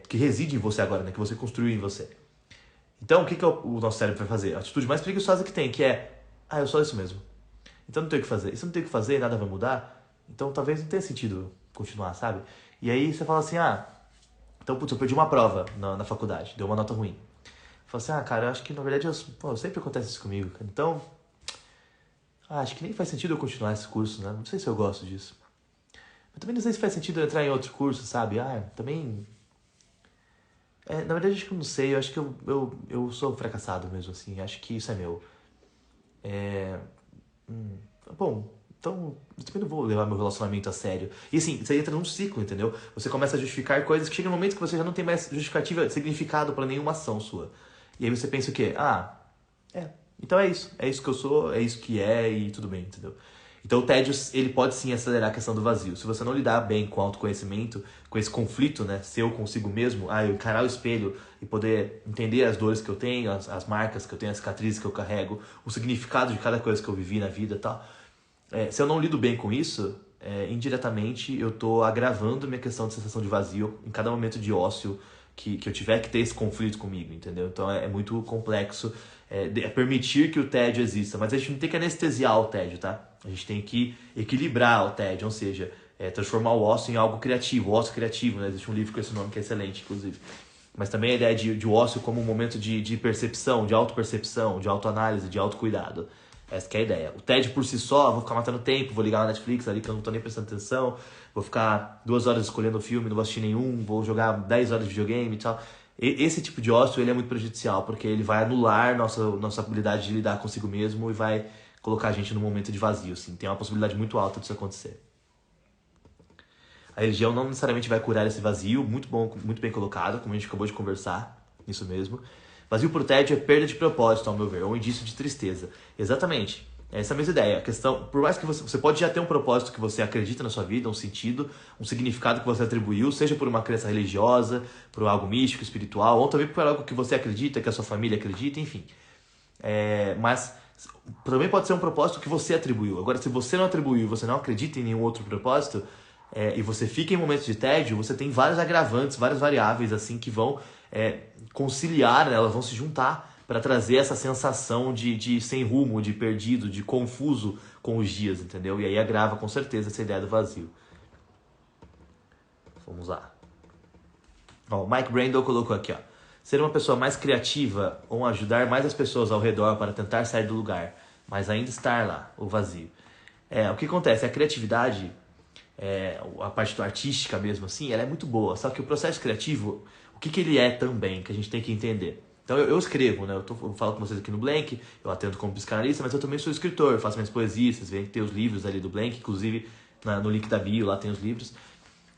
que reside em você agora, né? Que você construiu em você. Então, o que o nosso cérebro vai fazer? A atitude mais preguiçosa que tem, que é, eu sou isso mesmo. Então não tem o que fazer. E se não tem o que fazer, nada vai mudar, então talvez não tenha sentido continuar, sabe? E aí você fala assim, então, putz, eu perdi uma prova na faculdade, deu uma nota ruim. Fala assim, cara, eu acho que na verdade sempre acontece isso comigo, cara. Então, acho que nem faz sentido eu continuar esse curso, né? Não sei se eu gosto disso. Mas também não sei se faz sentido eu entrar em outro curso, sabe? Também Na verdade, acho que eu não sei. Eu acho que eu sou fracassado mesmo, assim. Acho que isso é meu. É... Bom, então eu também não vou levar meu relacionamento a sério. E assim, você entra num ciclo, entendeu? Você começa a justificar coisas que chega um momento que você já não tem mais justificativa, significado pra nenhuma ação sua. E aí você pensa o quê? Então é isso. É isso que eu sou, é isso que é e tudo bem, entendeu? Então o tédio, ele pode sim acelerar a questão do vazio. Se você não lidar bem com o autoconhecimento, com esse conflito, né, seu consigo mesmo, eu encarar o espelho e poder entender as dores que eu tenho, as marcas que eu tenho, as cicatrizes que eu carrego, o significado de cada coisa que eu vivi na vida e tal. Se eu não lido bem com isso, indiretamente eu tô agravando minha questão de sensação de vazio em cada momento de ócio que eu tiver que ter esse conflito comigo, entendeu? Então é muito complexo permitir que o tédio exista, mas a gente não tem que anestesiar o tédio, tá? A gente tem que equilibrar o tédio, ou seja, transformar o ócio em algo criativo, o ócio criativo, né? Existe um livro com esse nome que é excelente, inclusive. Mas também a ideia de ócio como um momento de percepção, de autopercepção, de autoanálise, de autocuidado. Essa que é a ideia. O TED por si só, vou ficar matando tempo, vou ligar na Netflix ali que eu não tô nem prestando atenção, vou ficar 2 horas escolhendo o filme, não vou assistir nenhum, vou jogar 10 horas de videogame e tal. Esse tipo de ócio ele é muito prejudicial, porque ele vai anular nossa habilidade de lidar consigo mesmo e vai colocar a gente num momento de vazio, assim. Tem uma possibilidade muito alta disso acontecer. A religião não necessariamente vai curar esse vazio, muito bom, muito bem colocado, como a gente acabou de conversar, isso mesmo. Vazio por tédio é perda de propósito, ao meu ver, ou um indício de tristeza. Exatamente. É essa a mesma ideia. A questão, por mais que você pode já ter um propósito que você acredita na sua vida, um sentido, um significado que você atribuiu, seja por uma crença religiosa, por algo místico, espiritual, ou também por algo que você acredita, que a sua família acredita, enfim. Mas também pode ser um propósito que você atribuiu. Agora, se você não atribuiu, você não acredita em nenhum outro propósito, e você fica em momentos de tédio, você tem vários agravantes, várias variáveis assim que vão conciliar, né? Elas vão se juntar para trazer essa sensação de sem rumo, de perdido, de confuso com os dias, entendeu? E aí agrava com certeza essa ideia do vazio. Vamos lá. Ó, o Mike Brandon colocou aqui, ó. Ser uma pessoa mais criativa ou ajudar mais as pessoas ao redor para tentar sair do lugar, mas ainda estar lá, o vazio. O que acontece? A criatividade, a parte artística mesmo assim, ela é muito boa. Só que o processo criativo, o que ele é também, que a gente tem que entender. Então eu escrevo, né? Eu falo com vocês aqui no Blank, eu atendo como psicanalista, mas eu também sou escritor, eu faço minhas poesias, vocês veem que tem os livros ali do Blank, inclusive no link da bio lá tem os livros.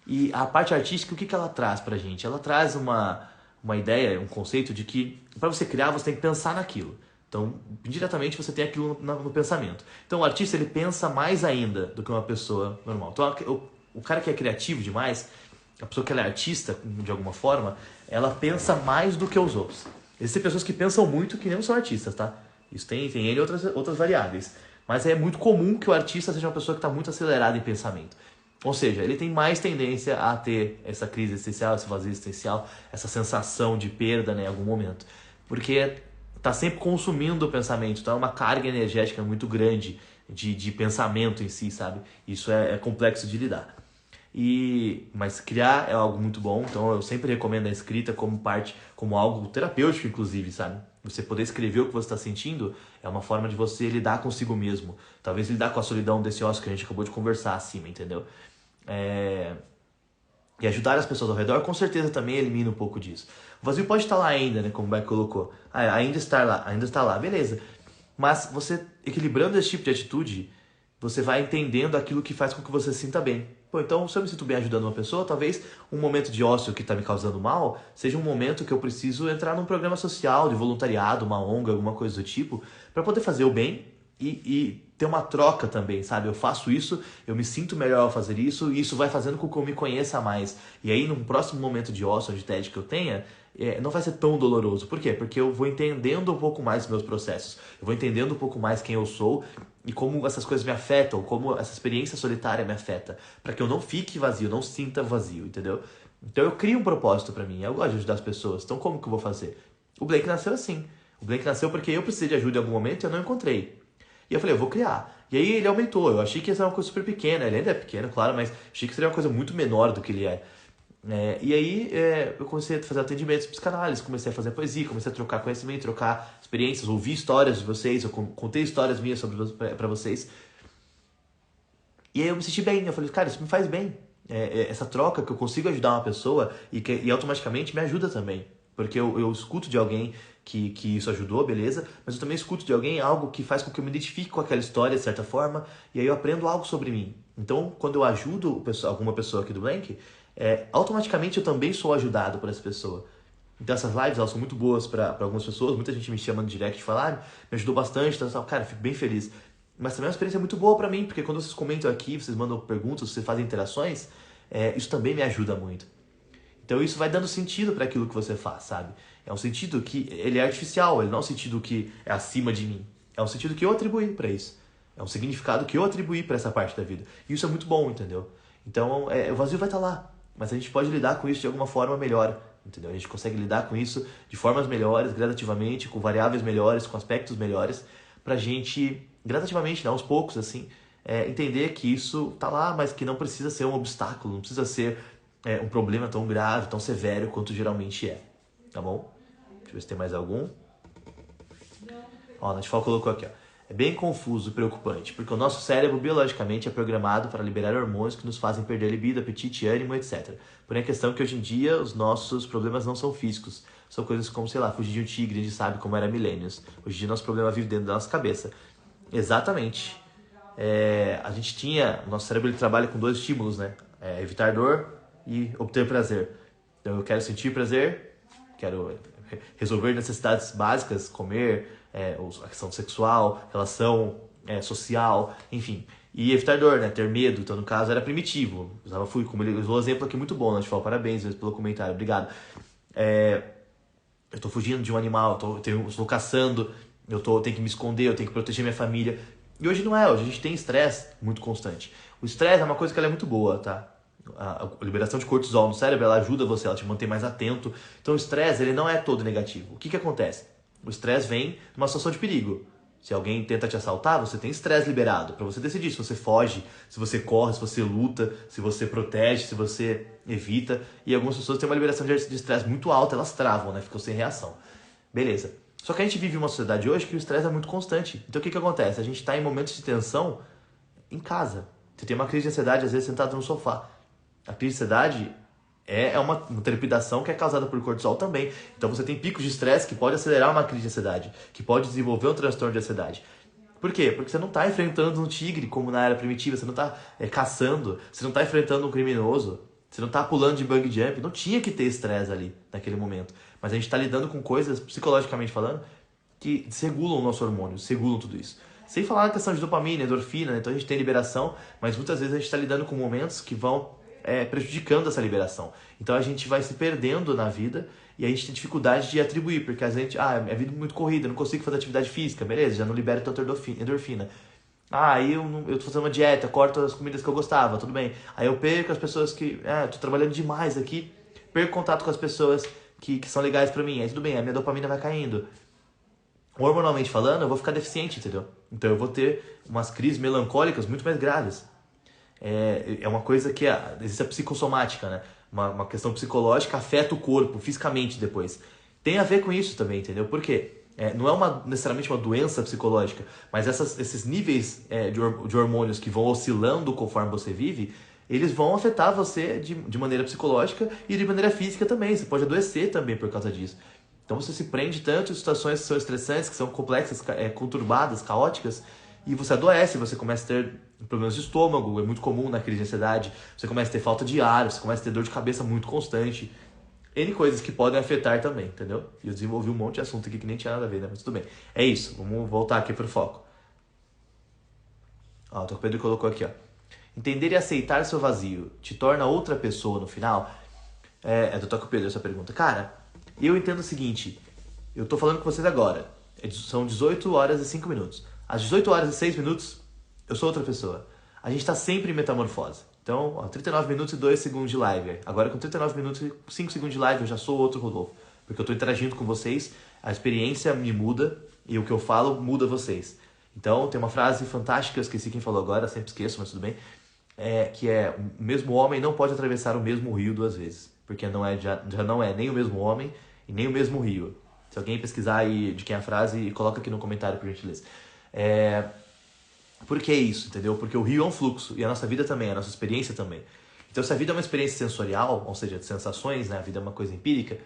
E a parte artística, o que ela traz pra gente? Ela traz uma ideia, um conceito de que para você criar você tem que pensar naquilo. Então, diretamente você tem aquilo no pensamento. Então, o artista ele pensa mais ainda do que uma pessoa normal. Então, o cara que é criativo demais, a pessoa que ela é artista de alguma forma, ela pensa mais do que os outros. Existem pessoas que pensam muito que não são artistas, tá? Isso tem N outras variáveis. Mas é muito comum que o artista seja uma pessoa que está muito acelerada em pensamento. Ou seja, ele tem mais tendência a ter essa crise existencial, esse vazio existencial, essa sensação de perda, né, em algum momento. Porque está sempre consumindo o pensamento, então é uma carga energética muito grande de pensamento em si, sabe? Isso é complexo de lidar. Mas criar é algo muito bom, então eu sempre recomendo a escrita como algo terapêutico, inclusive, sabe? Você poder escrever o que você está sentindo é uma forma de você lidar consigo mesmo. Talvez lidar com a solidão desse ócio que a gente acabou de conversar acima, entendeu? E ajudar as pessoas ao redor com certeza também elimina um pouco disso. O vazio pode estar lá ainda, né? Como o Beck colocou. Ainda está lá, beleza. Mas você equilibrando esse tipo de atitude, você vai entendendo aquilo que faz com que você se sinta bem. Então se eu me sinto bem ajudando uma pessoa, talvez um momento de ócio que está me causando mal seja um momento que eu preciso entrar num programa social, de voluntariado, uma ONG, alguma coisa do tipo, para poder fazer o bem e ter uma troca também, sabe? Eu faço isso, eu me sinto melhor ao fazer isso, e isso vai fazendo com que eu me conheça mais. E aí, num próximo momento de ócio ou de TED que eu tenha, não vai ser tão doloroso. Por quê? Porque eu vou entendendo um pouco mais os meus processos. Eu vou entendendo um pouco mais quem eu sou e como essas coisas me afetam, como essa experiência solitária me afeta. Para que eu não fique vazio, não sinta vazio, entendeu? Então eu crio um propósito para mim. Eu gosto de ajudar as pessoas. Então como que eu vou fazer? O Blake nasceu assim. O Blake nasceu porque eu precisei de ajuda em algum momento e eu não encontrei. E eu falei, eu vou criar. E aí ele aumentou. Eu achei que ia ser uma coisa super pequena. Ele ainda é pequeno, claro, mas achei que seria uma coisa muito menor do que ele é. E aí eu comecei a fazer atendimentos psicanálise, comecei a fazer poesia, comecei a trocar conhecimento, trocar experiências, ouvir histórias de vocês. Eu contei histórias minhas pra vocês. E aí eu me senti bem. Eu falei, cara, isso me faz bem. Essa troca que eu consigo ajudar uma pessoa e automaticamente me ajuda também. Porque eu escuto de alguém que isso ajudou, beleza? Mas eu também escuto de alguém algo que faz com que eu me identifique com aquela história, de certa forma, e aí eu aprendo algo sobre mim. Então, quando eu ajudo alguma pessoa aqui do Blank, automaticamente eu também sou ajudado por essa pessoa. Então essas lives, elas são muito boas para algumas pessoas, muita gente me chama no direct e fala, me ajudou bastante, então, cara, eu fico bem feliz. Mas também é uma experiência muito boa para mim, porque quando vocês comentam aqui, vocês mandam perguntas, vocês fazem interações, isso também me ajuda muito. Então isso vai dando sentido para aquilo que você faz, sabe? É um sentido que ele é artificial, ele não é um sentido que é acima de mim. É um sentido que eu atribuí para isso. É um significado que eu atribuí para essa parte da vida. E isso é muito bom, entendeu? Então o vazio vai estar lá, mas a gente pode lidar com isso de alguma forma melhor, entendeu? A gente consegue lidar com isso de formas melhores, gradativamente, com variáveis melhores, com aspectos melhores, pra gente, gradativamente, né, aos poucos, assim, entender que isso tá lá, mas que não precisa ser um obstáculo, não precisa ser um problema tão grave, tão severo quanto geralmente é, tá bom? Deixa eu ver se tem mais algum. Ó, a Natifal colocou aqui, ó. É bem confuso e preocupante, porque o nosso cérebro biologicamente é programado para liberar hormônios que nos fazem perder libido, apetite, ânimo, etc. Porém, a questão é que hoje em dia os nossos problemas não são físicos. São coisas como, sei lá, fugir de um tigre, a gente sabe como era milênios. Hoje em dia nosso problema vive dentro da nossa cabeça. Exatamente. A gente tinha... O nosso cérebro ele trabalha com 2 estímulos, né? Evitar dor e obter prazer. Então eu quero sentir prazer, quero resolver necessidades básicas, comer, a questão sexual, relação social, enfim. E evitar dor, né? Ter medo. Então, no caso, era primitivo. Como ele usou um exemplo aqui muito bom, né? Tipo, parabéns pelo comentário, obrigado. Eu tô fugindo de um animal, eu estou caçando, eu tenho que me esconder, eu tenho que proteger minha família. E hoje não é, hoje a gente tem estresse muito constante. O estresse é uma coisa que ela é muito boa, tá? A liberação de cortisol no cérebro, ela ajuda você, ela te mantém mais atento. Então o estresse, ele não é todo negativo. O que acontece? O estresse vem numa situação de perigo. Se alguém tenta te assaltar, você tem estresse liberado para você decidir se você foge, se você corre, se você luta, se você protege, se você evita. E algumas pessoas têm uma liberação de estresse muito alta, elas travam, né? Ficam sem reação. Beleza. Só que a gente vive uma sociedade hoje que o estresse é muito constante. Então o que acontece? A gente está em momentos de tensão em casa. Você tem uma crise de ansiedade, às vezes, sentado no sofá. A crise de ansiedade é uma trepidação que é causada por cortisol também. Então você tem picos de estresse que pode acelerar uma crise de ansiedade, que pode desenvolver um transtorno de ansiedade. Por quê? Porque você não está enfrentando um tigre como na era primitiva, você não está caçando, você não está enfrentando um criminoso, você não está pulando de bungee jump, não tinha que ter estresse ali naquele momento. Mas a gente está lidando com coisas, psicologicamente falando, que desregulam o nosso hormônio, desregulam tudo isso. Sem falar na questão de dopamina, endorfina, né? Então a gente tem liberação, mas muitas vezes a gente está lidando com momentos que vão prejudicando essa liberação. Então a gente vai se perdendo na vida e a gente tem dificuldade de atribuir, porque a gente, minha vida é muito corrida, não consigo fazer atividade física, beleza, já não libero tanta endorfina. Aí eu tô fazendo uma dieta, corto as comidas que eu gostava, tudo bem. Aí eu perco as pessoas que, tô trabalhando demais aqui, perco contato com as pessoas que são legais pra mim, aí tudo bem, a minha dopamina vai caindo. Hormonalmente falando, eu vou ficar deficiente, entendeu? Então eu vou ter umas crises melancólicas muito mais graves. É uma coisa que existe a psicossomática, né? Uma questão psicológica afeta o corpo fisicamente depois. Tem a ver com isso também, entendeu? Por quê? Não é necessariamente uma doença psicológica, mas esses níveis de hormônios que vão oscilando conforme você vive, eles vão afetar você de maneira psicológica e de maneira física também. Você pode adoecer também por causa disso. Então você se prende tanto em situações que são estressantes, que são complexas, conturbadas, caóticas, e você adoece, você começa a ter problemas de estômago, é muito comum na crise de ansiedade, você começa a ter falta de ar, você começa a ter dor de cabeça muito constante, N coisas que podem afetar também, entendeu? E eu desenvolvi um monte de assunto aqui que nem tinha nada a ver, né? Mas tudo bem. É isso, vamos voltar aqui pro foco. Ó, o Dr. Pedro colocou aqui, ó. Entender e aceitar seu vazio te torna outra pessoa no final? É do Dr. Pedro essa pergunta. Cara, eu entendo o seguinte, eu tô falando com vocês agora, são 18 horas e 5 minutos. Às 18 horas e 6 minutos, eu sou outra pessoa. A gente tá sempre em metamorfose. Então, 39 minutos e 2 segundos de live. Agora com 39 minutos e 5 segundos de live, eu já sou outro Rodolfo. Porque eu tô interagindo com vocês, a experiência me muda e o que eu falo muda vocês. Então, tem uma frase fantástica, eu esqueci quem falou agora, sempre esqueço, mas tudo bem. Que é, o mesmo homem não pode atravessar o mesmo rio 2 vezes. Porque já não é nem o mesmo homem e nem o mesmo rio. Se alguém pesquisar aí de quem é a frase, coloca aqui no comentário, por gentileza. Por que isso, entendeu? Porque o rio é um fluxo, e a nossa vida também, a nossa experiência também. Então, se a vida é uma experiência sensorial, ou seja, de sensações, né? A vida é uma coisa empírica,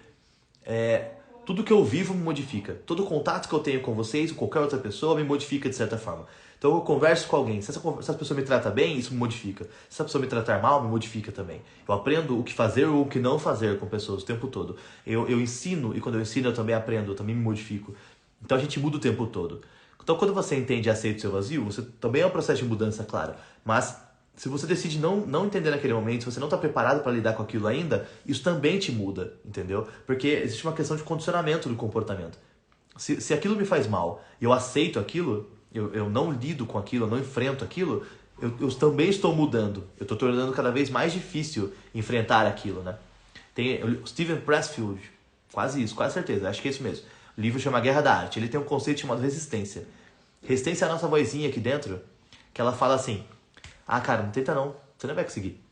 tudo que eu vivo me modifica. Todo contato que eu tenho com vocês, ou qualquer outra pessoa, me modifica de certa forma. Então eu converso com alguém, se essa pessoa me trata bem, isso me modifica. Se essa pessoa me tratar mal, me modifica também. Eu aprendo o que fazer ou o que não fazer com pessoas o tempo todo. Eu ensino, e quando eu ensino eu também aprendo, eu também me modifico. Então a gente muda o tempo todo. Então quando você entende e aceita o seu vazio, você também é um processo de mudança, claro. Mas se você decide não entender naquele momento, se você não está preparado para lidar com aquilo ainda, isso também te muda, entendeu? Porque existe uma questão de condicionamento do comportamento. Se aquilo me faz mal e eu aceito aquilo, eu não lido com aquilo, eu não enfrento aquilo, eu também estou mudando. Eu estou tornando cada vez mais difícil enfrentar aquilo, né? Tem o Steven Pressfield, quase isso, quase certeza, acho que é isso mesmo. O livro chama Guerra da Arte. Ele tem um conceito chamado resistência. Resistência é a nossa vozinha aqui dentro, que ela fala assim: ah, cara, não tenta não, você não vai conseguir.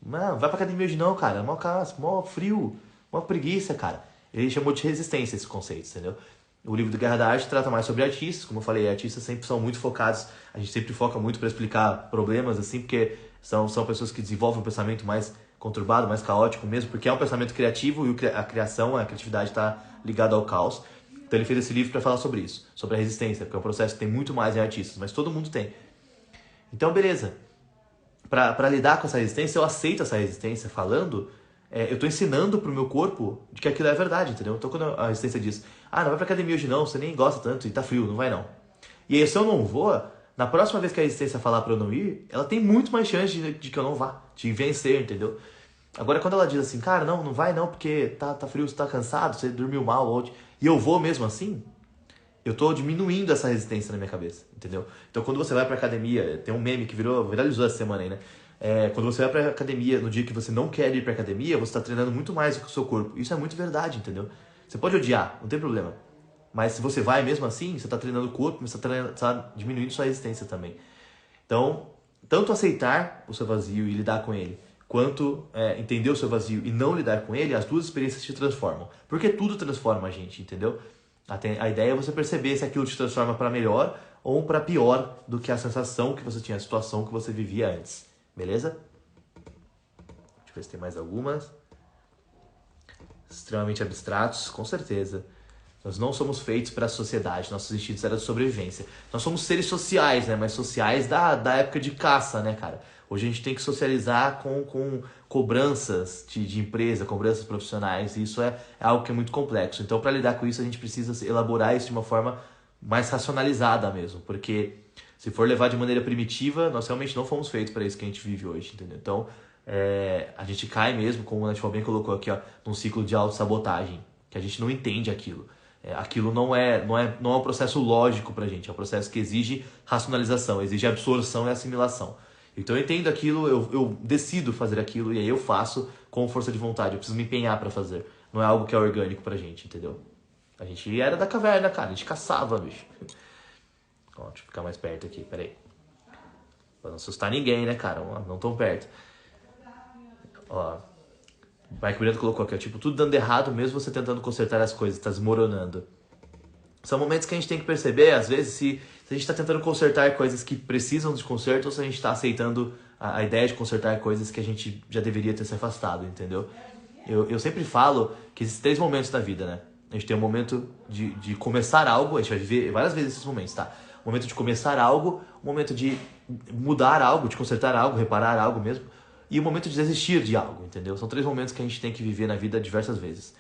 Não, vai pra academia hoje não, cara, mó canso, mó frio, mó preguiça, cara. Ele chamou de resistência esse conceito, entendeu? O livro do Guerra da Arte trata mais sobre artistas, como eu falei, artistas sempre são muito focados, a gente sempre foca muito para explicar problemas, assim, porque são pessoas que desenvolvem um pensamento mais conturbado, mais caótico mesmo, porque é um pensamento criativo e a criação, a criatividade está ligada ao caos. Então ele fez esse livro para falar sobre isso, sobre a resistência, porque é um processo que tem muito mais em artistas, mas todo mundo tem. Então, beleza. Para lidar com essa resistência, eu aceito essa resistência falando, eu tô ensinando pro meu corpo de que aquilo é verdade, entendeu? Então quando a resistência diz: ah, não vai pra academia hoje não, você nem gosta tanto e tá frio, não vai não. E aí se eu não vou, na próxima vez que a resistência falar pra eu não ir, ela tem muito mais chance de que eu não vá, de vencer, entendeu? Agora quando ela diz assim: cara, não vai não, porque tá frio, você tá cansado, você dormiu mal hoje, e eu vou mesmo assim, eu tô diminuindo essa resistência na minha cabeça, entendeu? Então quando você vai pra academia, tem um meme que viralizou essa semana aí, né? Quando você vai pra academia, no dia que você não quer ir pra academia, você tá treinando muito mais com o seu corpo. Isso é muito verdade, entendeu? Você pode odiar, não tem problema. Mas se você vai mesmo assim, você tá treinando o corpo, mas você tá diminuindo sua resistência também. Então, tanto aceitar o seu vazio e lidar com ele, quanto entender o seu vazio e não lidar com ele, as duas experiências te transformam. Porque tudo transforma a gente, entendeu? A ideia é você perceber se aquilo te transforma para melhor ou para pior do que a sensação que você tinha, a situação que você vivia antes. Beleza? Deixa eu ver se tem mais algumas. Extremamente abstratos, com certeza. Nós não somos feitos para a sociedade, nossos instintos eram de sobrevivência. Nós somos seres sociais, né? Mas sociais da época de caça, né, cara? Hoje a gente tem que socializar com cobranças de empresa, cobranças profissionais, e isso é algo que é muito complexo. Então, para lidar com isso, a gente precisa elaborar isso de uma forma mais racionalizada mesmo, porque se for levar de maneira primitiva, nós realmente não fomos feitos para isso que a gente vive hoje, entendeu? Então, a gente cai mesmo, como o Nath bem colocou aqui, ó, num ciclo de autossabotagem, que a gente não entende aquilo. Aquilo não é um processo lógico pra gente, é um processo que exige racionalização, exige absorção e assimilação. Então eu entendo aquilo, eu decido fazer aquilo e aí eu faço com força de vontade, eu preciso me empenhar pra fazer. Não é algo que é orgânico pra gente, entendeu? A gente era da caverna, cara, a gente caçava, bicho. Ó, deixa eu ficar mais perto aqui, peraí. Pra não assustar ninguém, né, cara? Não tão perto. Ó, o Mike Brento colocou aqui, ó, tipo, tudo dando errado, mesmo você tentando consertar as coisas, tá desmoronando. São momentos que a gente tem que perceber, às vezes, se a gente está tentando consertar coisas que precisam de conserto ou se a gente está aceitando a ideia de consertar coisas que a gente já deveria ter se afastado, entendeu? Eu sempre falo que existem 3 momentos da vida, né? A gente tem um momento de começar algo, a gente vai viver várias vezes esses momentos, tá? O momento de começar algo, o momento de mudar algo, de consertar algo, reparar algo mesmo, e o momento de desistir de algo, entendeu? São 3 momentos que a gente tem que viver na vida diversas vezes.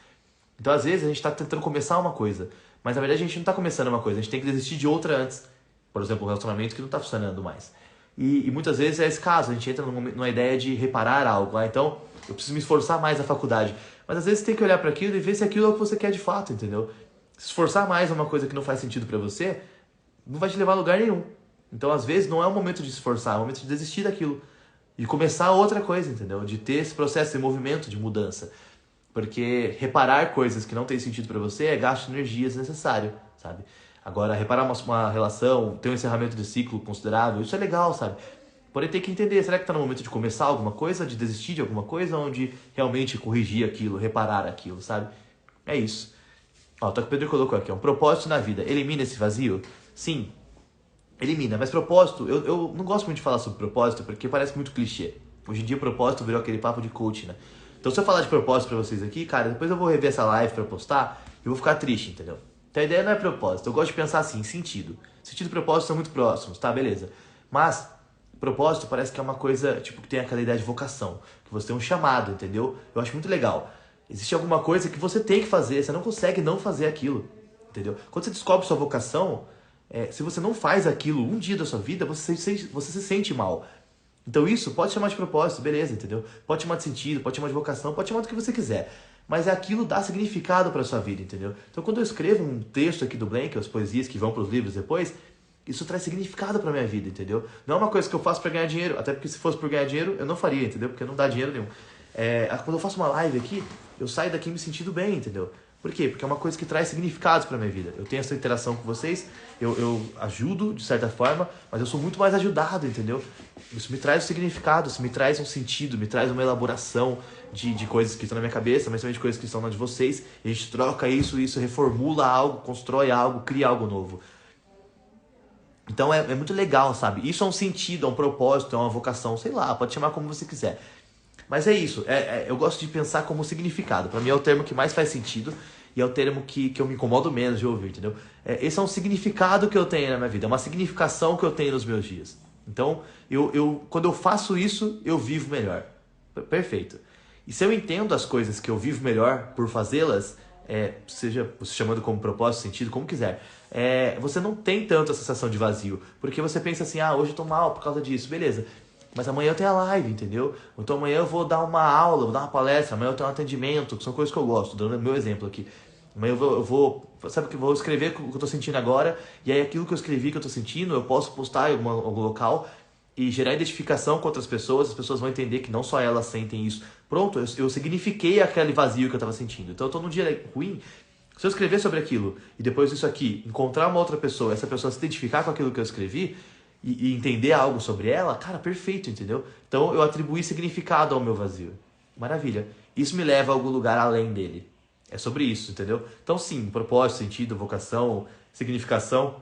Então, às vezes, a gente está tentando começar uma coisa, mas na verdade a gente não está começando uma coisa, a gente tem que desistir de outra antes. Por exemplo, um relacionamento que não está funcionando mais. E muitas vezes é esse caso, a gente entra numa ideia de reparar algo. Então, eu preciso me esforçar mais na faculdade. Mas às vezes você tem que olhar para aquilo e ver se aquilo é o que você quer de fato, entendeu? Se esforçar mais numa coisa que não faz sentido para você, não vai te levar a lugar nenhum. Então, às vezes, não é o momento de se esforçar, é o momento de desistir daquilo. E começar outra coisa, entendeu? De ter esse processo de movimento, de mudança. Porque reparar coisas que não tem sentido pra você é gasto de energia desnecessário, sabe? Agora, reparar uma relação, ter um encerramento de ciclo considerável, isso é legal, sabe? Porém, tem que entender, será que tá no momento de começar alguma coisa, de desistir de alguma coisa, ou de realmente corrigir aquilo, reparar aquilo, sabe? É isso. Ó, o Toque Pedro colocou aqui, um propósito na vida, elimina esse vazio? Sim, elimina, mas propósito, eu não gosto muito de falar sobre propósito, porque parece muito clichê. Hoje em dia o propósito virou aquele papo de coach, né? Então se eu falar de propósito pra vocês aqui, cara, depois eu vou rever essa live pra postar e vou ficar triste, entendeu? Então a ideia não é propósito, eu gosto de pensar assim, sentido. Sentido e propósito são muito próximos, tá? Beleza. Mas propósito parece que é uma coisa, tipo, que tem aquela ideia de vocação, que você tem um chamado, entendeu? Eu acho muito legal. Existe alguma coisa que você tem que fazer, você não consegue não fazer aquilo, entendeu? Quando você descobre sua vocação, se você não faz aquilo um dia da sua vida, você se sente mal. Então isso pode chamar de propósito, beleza, entendeu? Pode chamar de sentido, pode chamar de vocação, pode chamar do que você quiser. Mas aquilo dá significado para sua vida, entendeu? Então quando eu escrevo um texto aqui do Blank, as poesias que vão para os livros depois, isso traz significado pra minha vida, entendeu? Não é uma coisa que eu faço pra ganhar dinheiro, até porque se fosse por ganhar dinheiro, eu não faria, entendeu? Porque não dá dinheiro nenhum. Quando eu faço uma live aqui, eu saio daqui me sentindo bem, entendeu? Por quê? Porque é uma coisa que traz significados pra minha vida. Eu tenho essa interação com vocês, eu ajudo de certa forma, mas eu sou muito mais ajudado, entendeu? Isso me traz um significado, isso me traz um sentido, me traz uma elaboração de coisas que estão na minha cabeça, mas também de coisas que estão na de vocês. E a gente troca isso reformula algo, constrói algo, cria algo novo. Então é muito legal, sabe? Isso é um sentido, é um propósito, é uma vocação, sei lá, pode chamar como você quiser. Mas é isso, eu gosto de pensar como significado. Pra mim é o termo que mais faz sentido e é o termo que eu me incomodo menos de ouvir, entendeu? Esse é um significado que eu tenho na minha vida, é uma significação que eu tenho nos meus dias. Então, quando eu faço isso, eu vivo melhor. Perfeito. E se eu entendo as coisas que eu vivo melhor por fazê-las, seja você chamando como propósito, sentido, como quiser, você não tem tanto a sensação de vazio, porque você pensa assim, hoje eu tô mal por causa disso, beleza, mas amanhã eu tenho a live, entendeu? Então amanhã eu vou dar uma aula, vou dar uma palestra, amanhã eu tenho um atendimento, que são coisas que eu gosto, dando meu exemplo aqui. Amanhã eu vou sabe que eu vou escrever o que eu tô sentindo agora, e aí aquilo que eu escrevi, que eu tô sentindo, eu posso postar em algum local e gerar identificação com outras pessoas, as pessoas vão entender que não só elas sentem isso. Pronto, eu signifiquei aquele vazio que eu tava sentindo. Então eu tô num dia ruim, se eu escrever sobre aquilo e depois disso aqui, encontrar uma outra pessoa, essa pessoa se identificar com aquilo que eu escrevi e entender algo sobre ela, cara, perfeito, entendeu? Então eu atribuí significado ao meu vazio. Maravilha. Isso me leva a algum lugar além dele. É sobre isso, entendeu? Então sim, propósito, sentido, vocação, significação,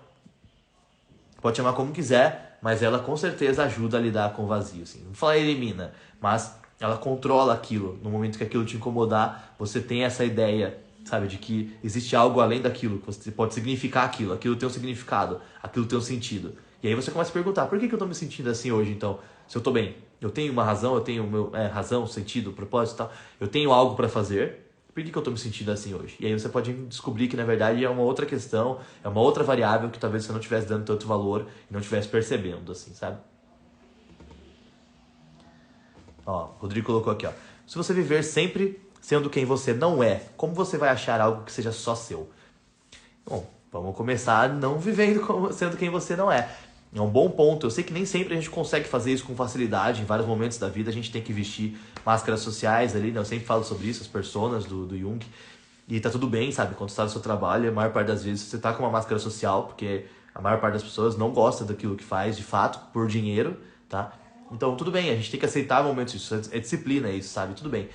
pode chamar como quiser, mas ela com certeza ajuda a lidar com o vazio. Assim. Não vou falar elimina, mas ela controla aquilo. No momento que aquilo te incomodar, você tem essa ideia, sabe, de que existe algo além daquilo, que você pode significar aquilo tem um significado, aquilo tem um sentido. E aí você começa a perguntar, por que eu tô me sentindo assim hoje, então? Se eu tô bem, eu tenho uma razão, eu tenho razão, sentido, propósito e tal, eu tenho algo pra fazer, por que eu tô me sentindo assim hoje? E aí você pode descobrir que na verdade é uma outra questão, é uma outra variável que talvez você não estivesse dando tanto valor e não estivesse percebendo, assim, sabe? Ó, o Rodrigo colocou aqui, ó. Se você viver sempre sendo quem você não é, como você vai achar algo que seja só seu? Bom, vamos começar não vivendo sendo quem você não é. É um bom ponto. Eu sei que nem sempre a gente consegue fazer isso com facilidade. Em vários momentos da vida a gente tem que vestir máscaras sociais ali, né? Eu sempre falo sobre isso, as personas do Jung. E tá tudo bem, sabe? Quando você tá no seu trabalho, a maior parte das vezes você tá com uma máscara social, porque a maior parte das pessoas não gosta daquilo que faz, de fato, por dinheiro, tá? Então tudo bem, a gente tem que aceitar momentos disso. É disciplina isso, sabe? Tudo bem.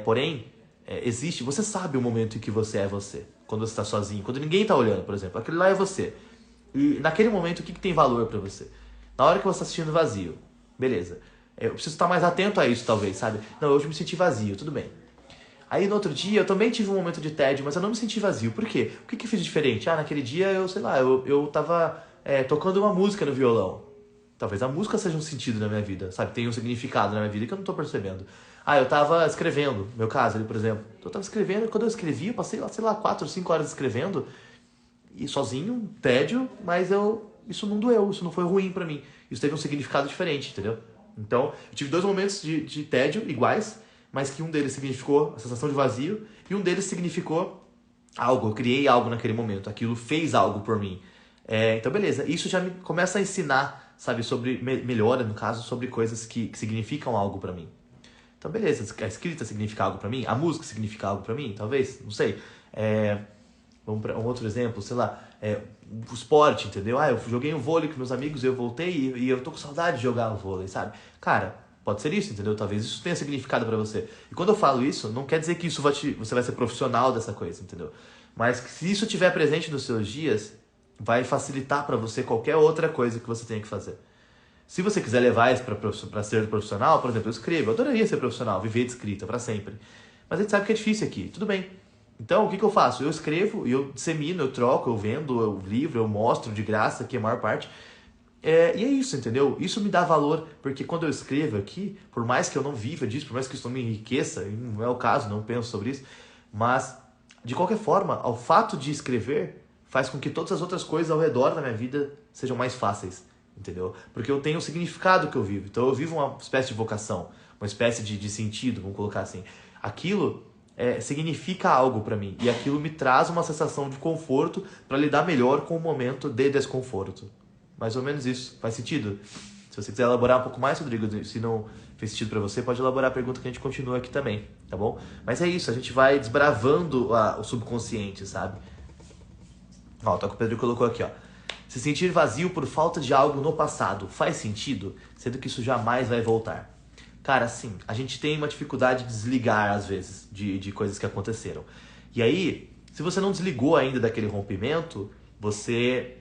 Porém, existe... Você sabe o momento em que você é você. Quando você tá sozinho, quando ninguém tá olhando, por exemplo. Aquele lá é você. E naquele momento, o que tem valor pra você? Na hora que você tá assistindo vazio, beleza. Eu preciso estar mais atento a isso, talvez, sabe? Não, hoje eu me senti vazio, tudo bem. Aí no outro dia, eu também tive um momento de tédio, mas eu não me senti vazio. Por quê? O que eu fiz diferente? Naquele dia, eu tava tocando uma música no violão. Talvez a música seja um sentido na minha vida, sabe? Tem um significado na minha vida que eu não tô percebendo. Eu tava escrevendo, meu caso ali, por exemplo. Eu tava escrevendo, quando eu escrevi, eu passei, 4 ou 5 horas escrevendo, e sozinho, tédio, mas isso não doeu, isso não foi ruim pra mim. Isso teve um significado diferente, entendeu? Então, eu tive 2 momentos de tédio iguais, mas que um deles significou a sensação de vazio, e um deles significou algo, eu criei algo naquele momento, aquilo fez algo por mim. Então, beleza, isso já me começa a ensinar, sabe, sobre melhora, no caso, sobre coisas que significam algo pra mim. Então, beleza, a escrita significa algo pra mim, a música significa algo pra mim, talvez, não sei. Vamos para um outro exemplo, sei lá, o esporte, entendeu? Eu joguei um vôlei com meus amigos, eu voltei e eu tô com saudade de jogar o vôlei, sabe? Cara, pode ser isso, entendeu? Talvez isso tenha significado pra você. E quando eu falo isso, não quer dizer que você vai ser profissional dessa coisa, entendeu? Mas que se isso estiver presente nos seus dias, vai facilitar pra você qualquer outra coisa que você tenha que fazer. Se você quiser levar isso para ser profissional, por exemplo, eu escrevo, eu adoraria ser profissional, viver de escrita para sempre. Mas a gente sabe que é difícil aqui, tudo bem. Então, o que eu faço? Eu escrevo, eu dissemino, eu troco, eu vendo o livro, eu mostro de graça, que é a maior parte. E é isso, entendeu? Isso me dá valor, porque quando eu escrevo aqui, por mais que eu não viva disso, por mais que isso não me enriqueça, e não é o caso, não penso sobre isso, mas, de qualquer forma, o fato de escrever faz com que todas as outras coisas ao redor da minha vida sejam mais fáceis, entendeu? Porque eu tenho o significado que eu vivo. Então eu vivo uma espécie de vocação, uma espécie de sentido, vamos colocar assim. Aquilo significa algo pra mim, e aquilo me traz uma sensação de conforto para lidar melhor com o momento de desconforto. Mais ou menos isso. Faz sentido? Se você quiser elaborar um pouco mais, Rodrigo, se não fez sentido pra você, pode elaborar a pergunta que a gente continua aqui também, tá bom? Mas é isso, a gente vai desbravando o subconsciente, sabe? Ó, o Pedro colocou aqui, ó. Se sentir vazio por falta de algo no passado faz sentido, sendo que isso jamais vai voltar. Cara, sim, a gente tem uma dificuldade de desligar, às vezes, de coisas que aconteceram. E aí, se você não desligou ainda daquele rompimento, você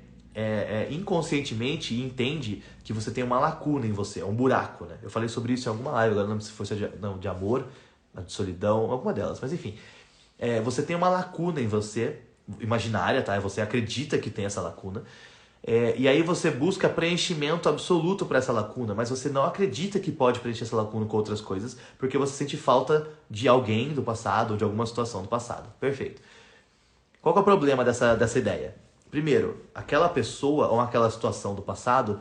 inconscientemente entende que você tem uma lacuna em você, um buraco, né? Eu falei sobre isso em alguma live, agora não lembro se fosse de amor, de solidão, alguma delas, mas enfim. Você tem uma lacuna em você, imaginária, tá? Você acredita que tem essa lacuna. E aí você busca preenchimento absoluto para essa lacuna, mas você não acredita que pode preencher essa lacuna com outras coisas, porque você sente falta de alguém do passado, ou de alguma situação do passado. Perfeito. Qual que é o problema dessa ideia? Primeiro, aquela pessoa ou aquela situação do passado,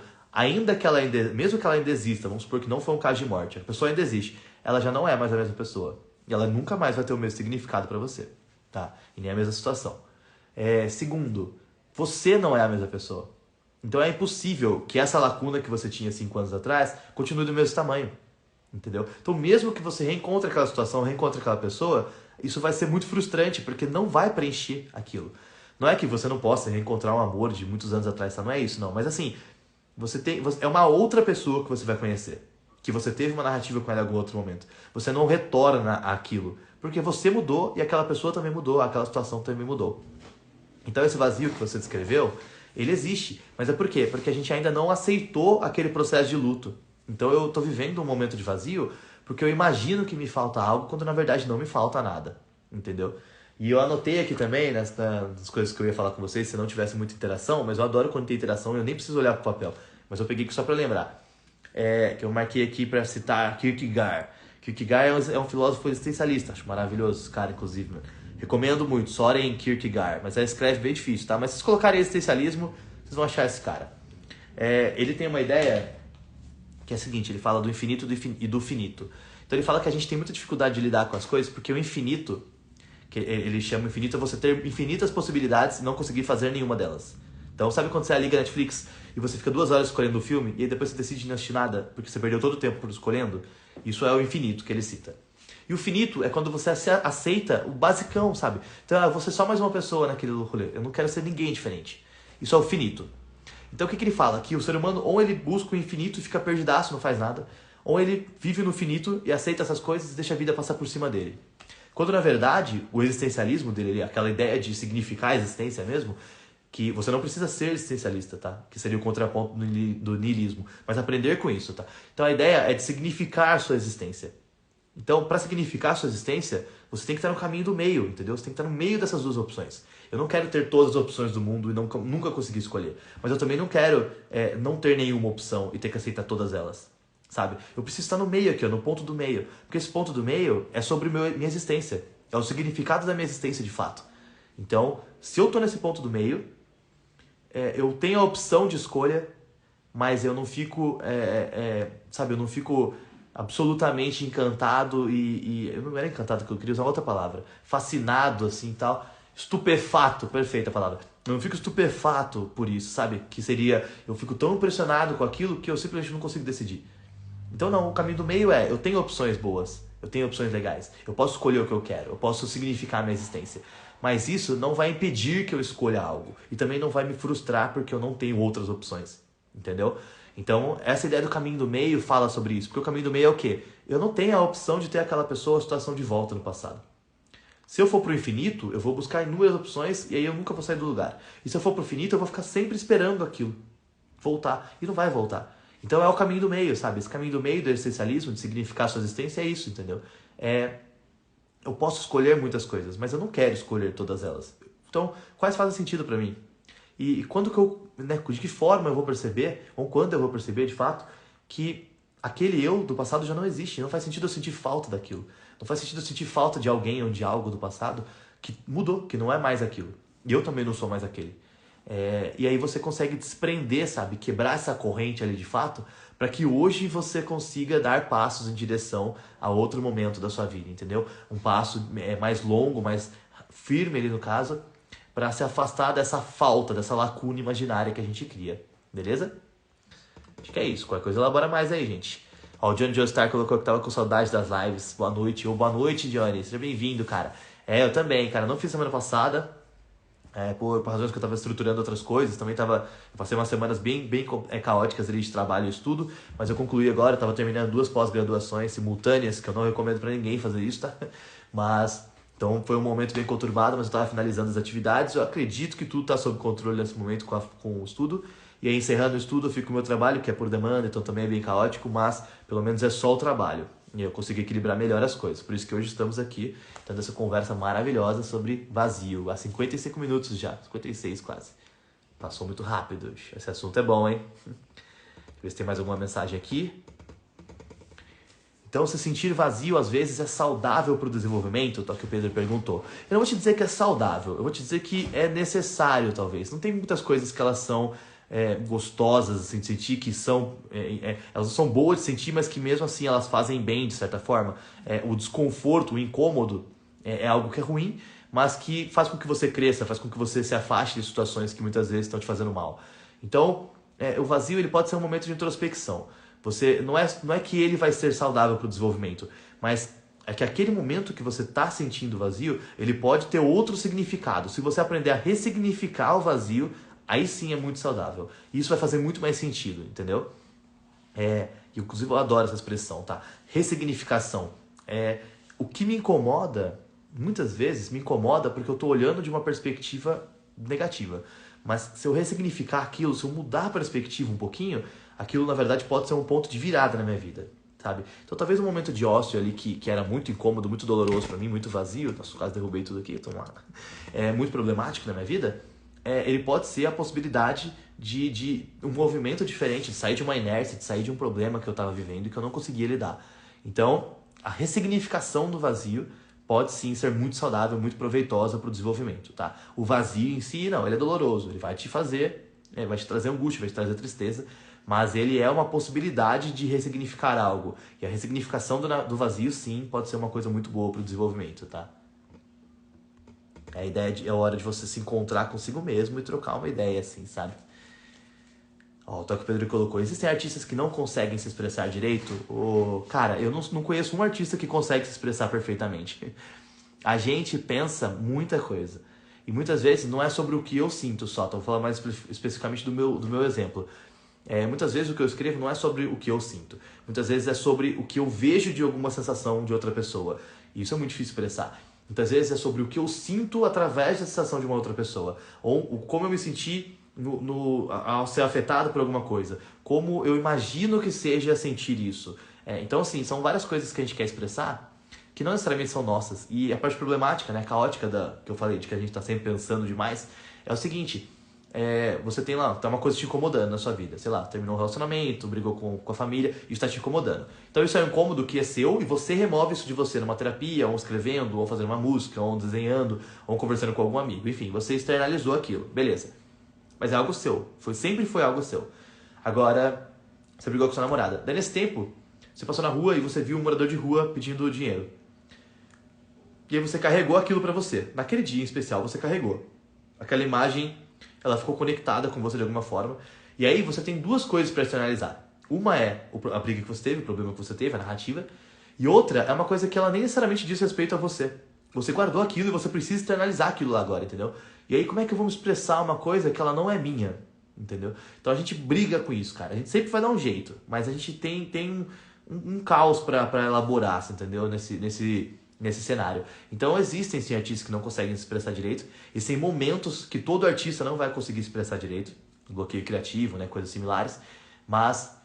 mesmo que ela ainda exista, vamos supor que não foi um caso de morte, a pessoa ainda existe, ela já não é mais a mesma pessoa. E ela nunca mais vai ter o mesmo significado para você, tá? E nem a mesma situação. Segundo, você não é a mesma pessoa. Então é impossível que essa lacuna que você tinha 5 anos atrás continue do mesmo tamanho. Entendeu? Então mesmo que você reencontre aquela situação, reencontre aquela pessoa, isso vai ser muito frustrante, porque não vai preencher aquilo. Não é que você não possa reencontrar um amor de muitos anos atrás, tá? Não é isso, não. Mas assim, é uma outra pessoa que você vai conhecer. Que você teve uma narrativa com ela em algum outro momento. Você não retorna àquilo. Porque você mudou e aquela pessoa também mudou, aquela situação também mudou. Então esse vazio que você descreveu, ele existe. Mas é por quê? Porque a gente ainda não aceitou aquele processo de luto. Então eu tô vivendo um momento de vazio porque eu imagino que me falta algo quando na verdade não me falta nada. Entendeu? E eu anotei aqui também, nas coisas que eu ia falar com vocês, se não tivesse muita interação, mas eu adoro quando tem interação, eu nem preciso olhar pro papel. Mas eu peguei aqui só pra lembrar. Que eu marquei aqui pra citar Kierkegaard. Kierkegaard é um filósofo existencialista, acho maravilhoso esse cara, inclusive, mano. Recomendo muito, Soren Kierkegaard, mas ele escreve bem difícil, tá? Mas se vocês colocarem existencialismo, vocês vão achar esse cara. Ele tem uma ideia que é a seguinte, ele fala do infinito e do finito. Então ele fala que a gente tem muita dificuldade de lidar com as coisas, porque o infinito, que ele chama infinito, é você ter infinitas possibilidades e não conseguir fazer nenhuma delas. Então sabe quando você liga a Netflix e você fica 2 horas escolhendo o filme, e aí depois você decide não assistir nada, porque você perdeu todo o tempo por escolhendo? Isso é o infinito que ele cita. E o finito é quando você aceita o basicão, sabe? Então, eu vou ser só mais uma pessoa naquele rolê. Eu não quero ser ninguém diferente. Isso é o finito. Então, o que ele fala? Que o ser humano, ou ele busca o infinito e fica perdidaço, não faz nada, ou ele vive no finito e aceita essas coisas e deixa a vida passar por cima dele. Quando, na verdade, o existencialismo dele, aquela ideia de significar a existência mesmo, que você não precisa ser existencialista, tá? Que seria o contraponto do niilismo. Mas aprender com isso, tá? Então, a ideia é de significar a sua existência. Então, para significar a sua existência, você tem que estar no caminho do meio, entendeu? Você tem que estar no meio dessas duas opções. Eu não quero ter todas as opções do mundo e nunca conseguir escolher. Mas eu também não quero não ter nenhuma opção e ter que aceitar todas elas, sabe? Eu preciso estar no meio aqui, ó, no ponto do meio. Porque esse ponto do meio é sobre minha existência. É o significado da minha existência de fato. Então, se eu estou nesse ponto do meio, eu tenho a opção de escolha, mas eu não fico, sabe? Eu não fico absolutamente encantado eu não era encantado, que eu queria usar outra palavra, fascinado assim e tal, estupefato, perfeita a palavra, eu não fico estupefato por isso, sabe, que seria, eu fico tão impressionado com aquilo que eu simplesmente não consigo decidir. Então não, o caminho do meio eu tenho opções boas, eu tenho opções legais, eu posso escolher o que eu quero, eu posso significar a minha existência, mas isso não vai impedir que eu escolha algo, e também não vai me frustrar porque eu não tenho outras opções, entendeu? Então, essa ideia do caminho do meio fala sobre isso. Porque o caminho do meio é o quê? Eu não tenho a opção de ter aquela pessoa ou situação de volta no passado. Se eu for pro infinito, eu vou buscar inúmeras opções e aí eu nunca vou sair do lugar. E se eu for pro infinito, eu vou ficar sempre esperando aquilo voltar. E não vai voltar. Então é o caminho do meio, sabe? Esse caminho do meio do existencialismo, de significar a sua existência, é isso, entendeu? Eu posso escolher muitas coisas, mas eu não quero escolher todas elas. Então, quais fazem sentido pra mim? E quando que eu, né, de que forma eu vou perceber, ou quando eu vou perceber, de fato, que aquele eu do passado já não existe. Não faz sentido eu sentir falta daquilo. Não faz sentido eu sentir falta de alguém ou de algo do passado que mudou, que não é mais aquilo. E eu também não sou mais aquele. E aí você consegue desprender, sabe? Quebrar essa corrente ali de fato, para que hoje você consiga dar passos em direção a outro momento da sua vida, entendeu? Um passo mais longo, mais firme ali no caso, para se afastar dessa falta, dessa lacuna imaginária que a gente cria. Beleza? Acho que é isso. Qualquer coisa elabora mais aí, gente. Ó, o Johnny Joestar colocou que tava com saudade das lives. Boa noite. Boa noite, Johnny. Seja bem-vindo, cara. Eu também, cara. Não fiz semana passada. Por razões que eu tava estruturando outras coisas. Também passei umas semanas bem caóticas ali de trabalho e estudo. Mas eu concluí agora. Tava terminando 2 pós-graduações simultâneas, que eu não recomendo pra ninguém fazer isso, tá? Mas... Então foi um momento bem conturbado, mas eu estava finalizando as atividades. Eu acredito que tudo está sob controle nesse momento com o estudo. E aí, encerrando o estudo, eu fico com o meu trabalho, que é por demanda, então também é bem caótico, mas pelo menos é só o trabalho. E eu consegui equilibrar melhor as coisas. Por isso que hoje estamos aqui, tendo essa conversa maravilhosa sobre vazio. Há 55 minutos já, 56 quase. Passou muito rápido hoje. Esse assunto é bom, hein? Deixa eu ver se tem mais alguma mensagem aqui. Então, se sentir vazio, às vezes, é saudável para o desenvolvimento? É o que o Pedro perguntou. Eu não vou te dizer que é saudável, eu vou te dizer que é necessário, talvez. Não tem muitas coisas que elas são gostosas assim, de sentir, que são... elas não são boas de sentir, mas que mesmo assim elas fazem bem, de certa forma. O desconforto, o incômodo, é algo que é ruim, mas que faz com que você cresça, faz com que você se afaste de situações que muitas vezes estão te fazendo mal. Então, o vazio ele pode ser um momento de introspecção. Não é que ele vai ser saudável para o desenvolvimento, mas é que aquele momento que você está sentindo vazio, ele pode ter outro significado. Se você aprender a ressignificar o vazio, aí sim é muito saudável. E isso vai fazer muito mais sentido, entendeu? Inclusive eu adoro essa expressão, tá? Ressignificação. O que me incomoda, muitas vezes me incomoda porque eu estou olhando de uma perspectiva negativa. Mas se eu ressignificar aquilo, se eu mudar a perspectiva um pouquinho, aquilo na verdade pode ser um ponto de virada na minha vida, sabe? Então talvez um momento de ócio ali que era muito incômodo, muito doloroso pra mim, muito vazio, nossa, quase derrubei tudo aqui, então muito problemático na minha vida, ele pode ser a possibilidade de um movimento diferente, de sair de uma inércia, de sair de um problema que eu tava vivendo e que eu não conseguia lidar. Então, a ressignificação do vazio pode sim ser muito saudável, muito proveitosa para o desenvolvimento, tá? O vazio em si, não, ele é doloroso, ele vai te fazer, vai te trazer angústia, vai te trazer tristeza, mas ele é uma possibilidade de ressignificar algo. E a ressignificação do vazio, sim, pode ser uma coisa muito boa para o desenvolvimento, tá? A ideia é a hora de você se encontrar consigo mesmo e trocar uma ideia, assim, sabe? O Toque Pedro colocou, existem artistas que não conseguem se expressar direito? Cara, eu não conheço um artista que consegue se expressar perfeitamente. A gente pensa muita coisa. E muitas vezes não é sobre o que eu sinto só. Então vou falar mais especificamente do meu exemplo. Muitas vezes o que eu escrevo não é sobre o que eu sinto. Muitas vezes é sobre o que eu vejo de alguma sensação de outra pessoa. E isso é muito difícil expressar. Muitas vezes é sobre o que eu sinto através da sensação de uma outra pessoa. Ou como eu me senti ao ser afetado por alguma coisa. Como eu imagino que seja sentir isso. Então, assim, são várias coisas que a gente quer expressar que não necessariamente são nossas. E a parte problemática, né, caótica que eu falei, de que a gente está sempre pensando demais, é o seguinte... você tem lá, tá uma coisa te incomodando na sua vida. Sei lá, terminou um relacionamento, brigou com a família, isso está te incomodando. Então isso é um incômodo que é seu e você remove isso de você numa terapia, ou escrevendo, ou fazendo uma música, ou desenhando, ou conversando com algum amigo. Enfim, você externalizou aquilo, beleza. Mas é algo seu, sempre foi algo seu. Agora, você brigou com sua namorada. Daí nesse tempo, você passou na rua e você viu um morador de rua pedindo dinheiro. E aí você carregou aquilo pra você. Naquele dia em especial, você carregou. Aquela imagem... ela ficou conectada com você de alguma forma. E aí você tem 2 coisas para externalizar. Uma é a briga que você teve, o problema que você teve, a narrativa. E outra é uma coisa que ela nem necessariamente diz respeito a você. Você guardou aquilo e você precisa externalizar aquilo lá agora, entendeu? E aí como é que eu vou me expressar uma coisa que ela não é minha, entendeu? Então a gente briga com isso, cara. A gente sempre vai dar um jeito, mas a gente tem um caos para elaborar, entendeu? Nesse cenário. Então existem sim artistas que não conseguem se expressar direito, e tem momentos que todo artista não vai conseguir se expressar direito, bloqueio criativo, né, coisas similares, mas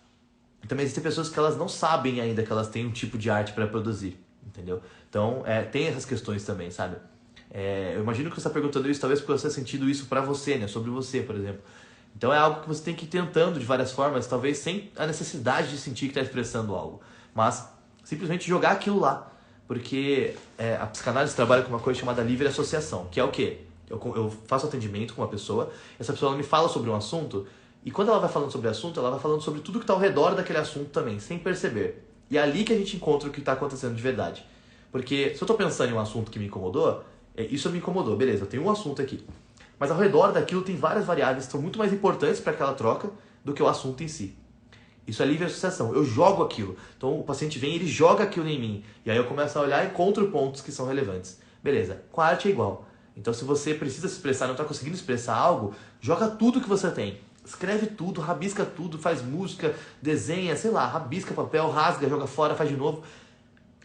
E também existem pessoas que elas não sabem ainda que elas têm um tipo de arte para produzir, entendeu? Então, tem essas questões também, sabe? Eu imagino que você está perguntando isso talvez porque você está sentindo isso para você, né? Sobre você, por exemplo. Então é algo que você tem que ir tentando de várias formas, talvez sem a necessidade de sentir que está expressando algo, mas simplesmente jogar aquilo lá. Porque a psicanálise trabalha com uma coisa chamada livre associação, que é o quê? Eu faço atendimento com uma pessoa, essa pessoa me fala sobre um assunto, e quando ela vai falando sobre o assunto, ela vai falando sobre tudo que está ao redor daquele assunto também, sem perceber. E é ali que a gente encontra o que está acontecendo de verdade. Porque se eu estou pensando em um assunto que me incomodou, isso me incomodou, beleza, eu tenho um assunto aqui. Mas ao redor daquilo tem várias variáveis que são muito mais importantes para aquela troca do que o assunto em si. Isso é livre associação, eu jogo aquilo. Então o paciente vem e ele joga aquilo em mim. E aí eu começo a olhar e encontro pontos que são relevantes. Beleza, com a arte é igual. Então se você precisa se expressar e não está conseguindo expressar algo, joga tudo que você tem. Escreve tudo, rabisca tudo, faz música, desenha, sei lá, rabisca papel, rasga, joga fora, faz de novo.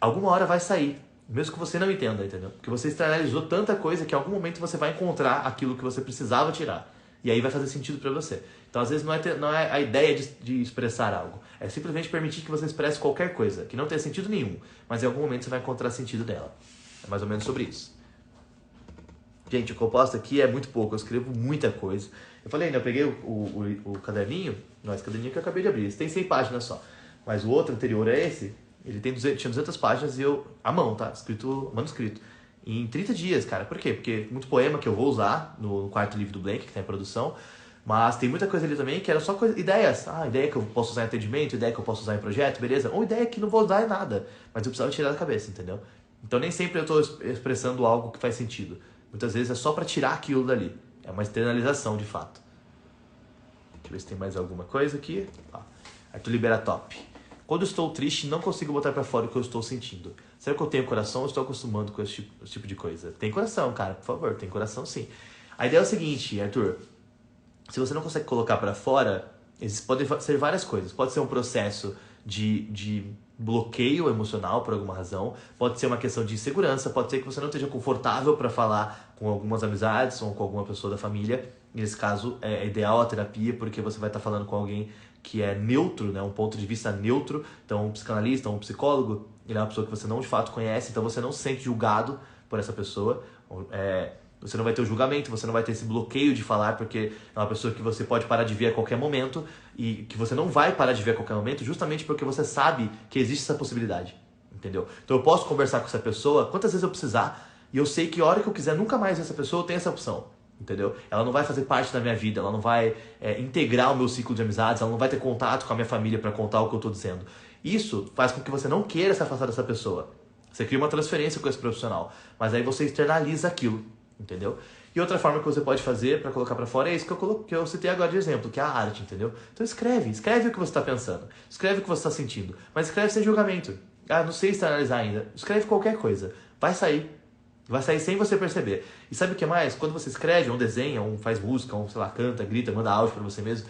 Alguma hora vai sair, mesmo que você não entenda, entendeu? Porque você externalizou tanta coisa que em algum momento você vai encontrar aquilo que você precisava tirar. E aí vai fazer sentido para você. Então, às vezes, não é a ideia de expressar algo. É simplesmente permitir que você expresse qualquer coisa, que não tenha sentido nenhum. Mas em algum momento você vai encontrar sentido dela. É mais ou menos sobre isso. Gente, o que eu posto aqui é muito pouco. Eu escrevo muita coisa. Eu falei, né? Eu peguei o caderninho. Não, esse caderninho que eu acabei de abrir. Esse tem 100 páginas só. Mas o outro anterior é esse. Ele tinha 200 páginas e eu... À mão, tá? Escrito, manuscrito. Em 30 dias, cara. Por quê? Porque muito poema que eu vou usar no quarto livro do Blank, que tem a produção, mas tem muita coisa ali também que era só ideias. Ideia que eu posso usar em atendimento, ideia que eu posso usar em projeto, beleza? Ou ideia que não vou usar em nada, mas eu precisava tirar da cabeça, entendeu? Então nem sempre eu estou expressando algo que faz sentido. Muitas vezes é só para tirar aquilo dali. É uma externalização, de fato. Deixa eu ver se tem mais alguma coisa aqui. Arthur Libera Top. Quando estou triste, não consigo botar pra fora o que eu estou sentindo. Será que eu tenho coração ou estou acostumando com esse tipo de coisa? Tem coração, cara, por favor, tem coração sim. A ideia é o seguinte, Arthur. Se você não consegue colocar pra fora, podem ser várias coisas. Pode ser um processo de bloqueio emocional por alguma razão. Pode ser uma questão de insegurança. Pode ser que você não esteja confortável para falar com algumas amizades ou com alguma pessoa da família. Nesse caso, é ideal a terapia, porque você vai estar falando com alguém que é neutro, né? Um ponto de vista neutro. Então, um psicanalista, um psicólogo, ele é uma pessoa que você não de fato conhece, então você não se sente julgado por essa pessoa. Você não vai ter o julgamento, você não vai ter esse bloqueio de falar, porque é uma pessoa que você pode parar de ver a qualquer momento e que você não vai parar de ver a qualquer momento justamente porque você sabe que existe essa possibilidade, entendeu? Então eu posso conversar com essa pessoa quantas vezes eu precisar e eu sei que a hora que eu quiser nunca mais ver essa pessoa, eu tenho essa opção, entendeu? Ela não vai fazer parte da minha vida, ela não vai integrar o meu ciclo de amizades, ela não vai ter contato com a minha família para contar o que eu estou dizendo. Isso faz com que você não queira se afastar dessa pessoa. Você cria uma transferência com esse profissional, mas aí você externaliza aquilo. Entendeu? E outra forma que você pode fazer para colocar para fora é isso que eu citei agora de exemplo, que é a arte, entendeu? Então escreve o que você está pensando, escreve o que você está sentindo, mas escreve sem julgamento. Não sei externalizar ainda. Escreve qualquer coisa, vai sair sem você perceber. E sabe o que mais? Quando você escreve, ou desenha, ou faz música, ou sei lá, canta, grita, manda áudio para você mesmo,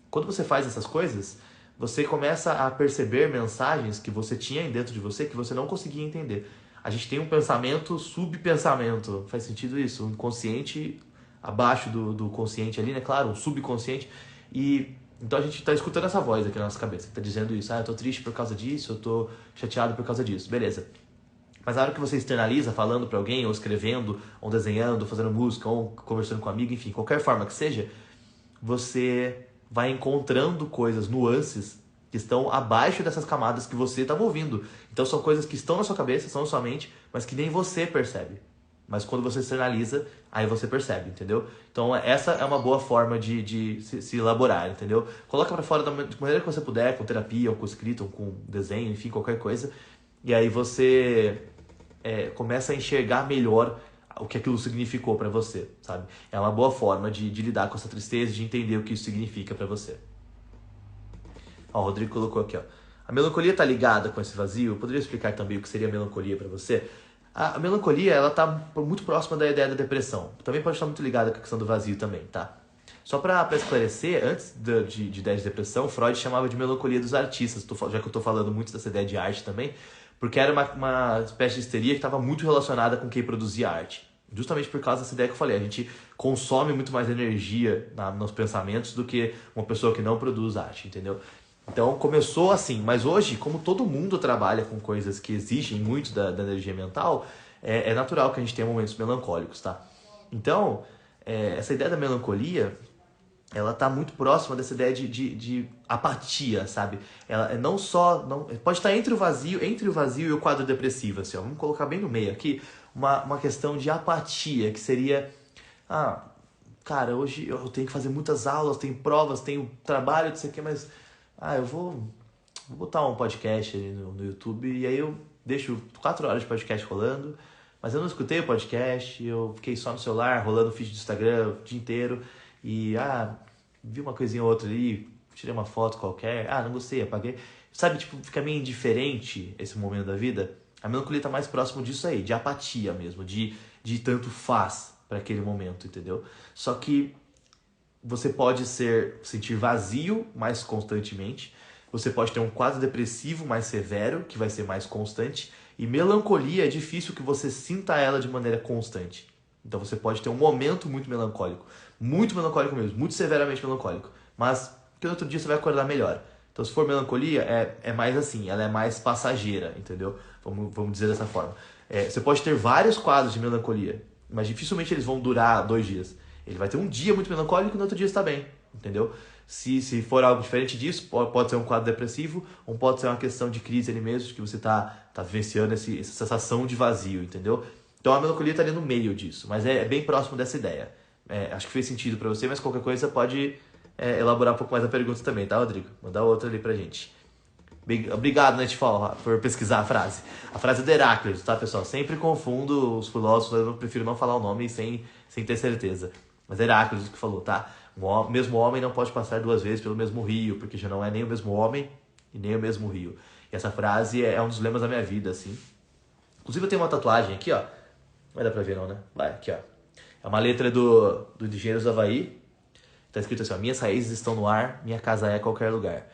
quando você faz essas coisas, você começa a perceber mensagens que você tinha dentro de você que você não conseguia entender. A gente tem um pensamento, subpensamento. Faz sentido isso? Um consciente abaixo do consciente ali, né? Claro, um subconsciente. E então a gente está escutando essa voz aqui na nossa cabeça, que está dizendo isso. Eu tô triste por causa disso, eu tô chateado por causa disso. Beleza. Mas na hora que você externaliza falando para alguém, ou escrevendo, ou desenhando, ou fazendo música, ou conversando com um amigo, enfim, qualquer forma que seja, você vai encontrando coisas, nuances, que estão abaixo dessas camadas que você estava ouvindo. Então são coisas que estão na sua cabeça, estão na sua mente, mas que nem você percebe. Mas quando você externaliza, aí você percebe, entendeu? Então essa é uma boa forma de se elaborar, entendeu? Coloca pra fora da maneira que você puder, com terapia, ou com escrita, ou com desenho, enfim, qualquer coisa. E aí você começa a enxergar melhor o que aquilo significou pra você, sabe? É uma boa forma de lidar com essa tristeza, de entender o que isso significa pra você. O Rodrigo colocou aqui, ó. A melancolia está ligada com esse vazio? Eu poderia explicar também o que seria a melancolia para você? A melancolia, ela tá muito próxima da ideia da depressão. Também pode estar muito ligada com a questão do vazio também, tá? Só para esclarecer, antes de ideia de depressão, Freud chamava de melancolia dos artistas, já que eu estou falando muito dessa ideia de arte também, porque era uma espécie de histeria que estava muito relacionada com quem produzia arte. Justamente por causa dessa ideia que eu falei. A gente consome muito mais energia nos pensamentos do que uma pessoa que não produz arte, entendeu? Então começou assim, mas hoje, como todo mundo trabalha com coisas que exigem muito da energia mental, é natural que a gente tenha momentos melancólicos, tá? Então, essa ideia da melancolia, ela tá muito próxima dessa ideia de apatia, sabe? Ela não só... Não, pode estar entre o vazio e o quadro depressivo, assim, ó. Vamos colocar bem no meio aqui uma questão de apatia, que seria... cara, hoje eu tenho que fazer muitas aulas, tenho provas, tenho trabalho, não sei o que, mas... eu vou botar um podcast ali no YouTube e aí eu deixo 4 horas de podcast rolando, mas eu não escutei o podcast, eu fiquei só no celular, rolando o feed do Instagram o dia inteiro e, vi uma coisinha ou outra ali, tirei uma foto qualquer, não gostei, apaguei. Sabe, tipo, fica meio indiferente esse momento da vida. A melancolia tá mais próximo disso aí, de apatia mesmo, de tanto faz para aquele momento, entendeu? Só que você pode sentir vazio mais constantemente, você pode ter um quadro depressivo mais severo, que vai ser mais constante, e melancolia é difícil que você sinta ela de maneira constante. Então você pode ter um momento muito melancólico mesmo, muito severamente melancólico, mas que no outro dia você vai acordar melhor. Então se for melancolia, é mais assim, ela é mais passageira, entendeu? Vamos dizer dessa forma. Você pode ter vários quadros de melancolia, mas dificilmente eles vão durar 2 dias. Ele vai ter um dia muito melancólico e no outro dia está bem, entendeu? Se for algo diferente disso, pode ser um quadro depressivo, ou pode ser uma questão de crise ali mesmo, que você tá vivenciando essa sensação de vazio, entendeu? Então a melancolia está ali no meio disso, mas é bem próximo dessa ideia. Acho que fez sentido para você, mas qualquer coisa você pode elaborar um pouco mais a pergunta também, tá, Rodrigo? Mandar outra ali pra gente. Obrigado, Netfall, por pesquisar a frase. A frase é do Heráclito, tá, pessoal? Sempre confundo os filósofos, eu prefiro não falar o nome sem ter certeza. Mas é Heráclito que falou, tá? O mesmo homem não pode passar 2 vezes pelo mesmo rio, porque já não é nem o mesmo homem e nem o mesmo rio. E essa frase é um dos lemas da minha vida, assim. Inclusive eu tenho uma tatuagem aqui, ó. Não vai dar pra ver não, né? Vai, aqui, ó. É uma letra do Engenheiros do Havaí. Tá escrito assim, ó. Minhas raízes estão no ar, minha casa é qualquer lugar.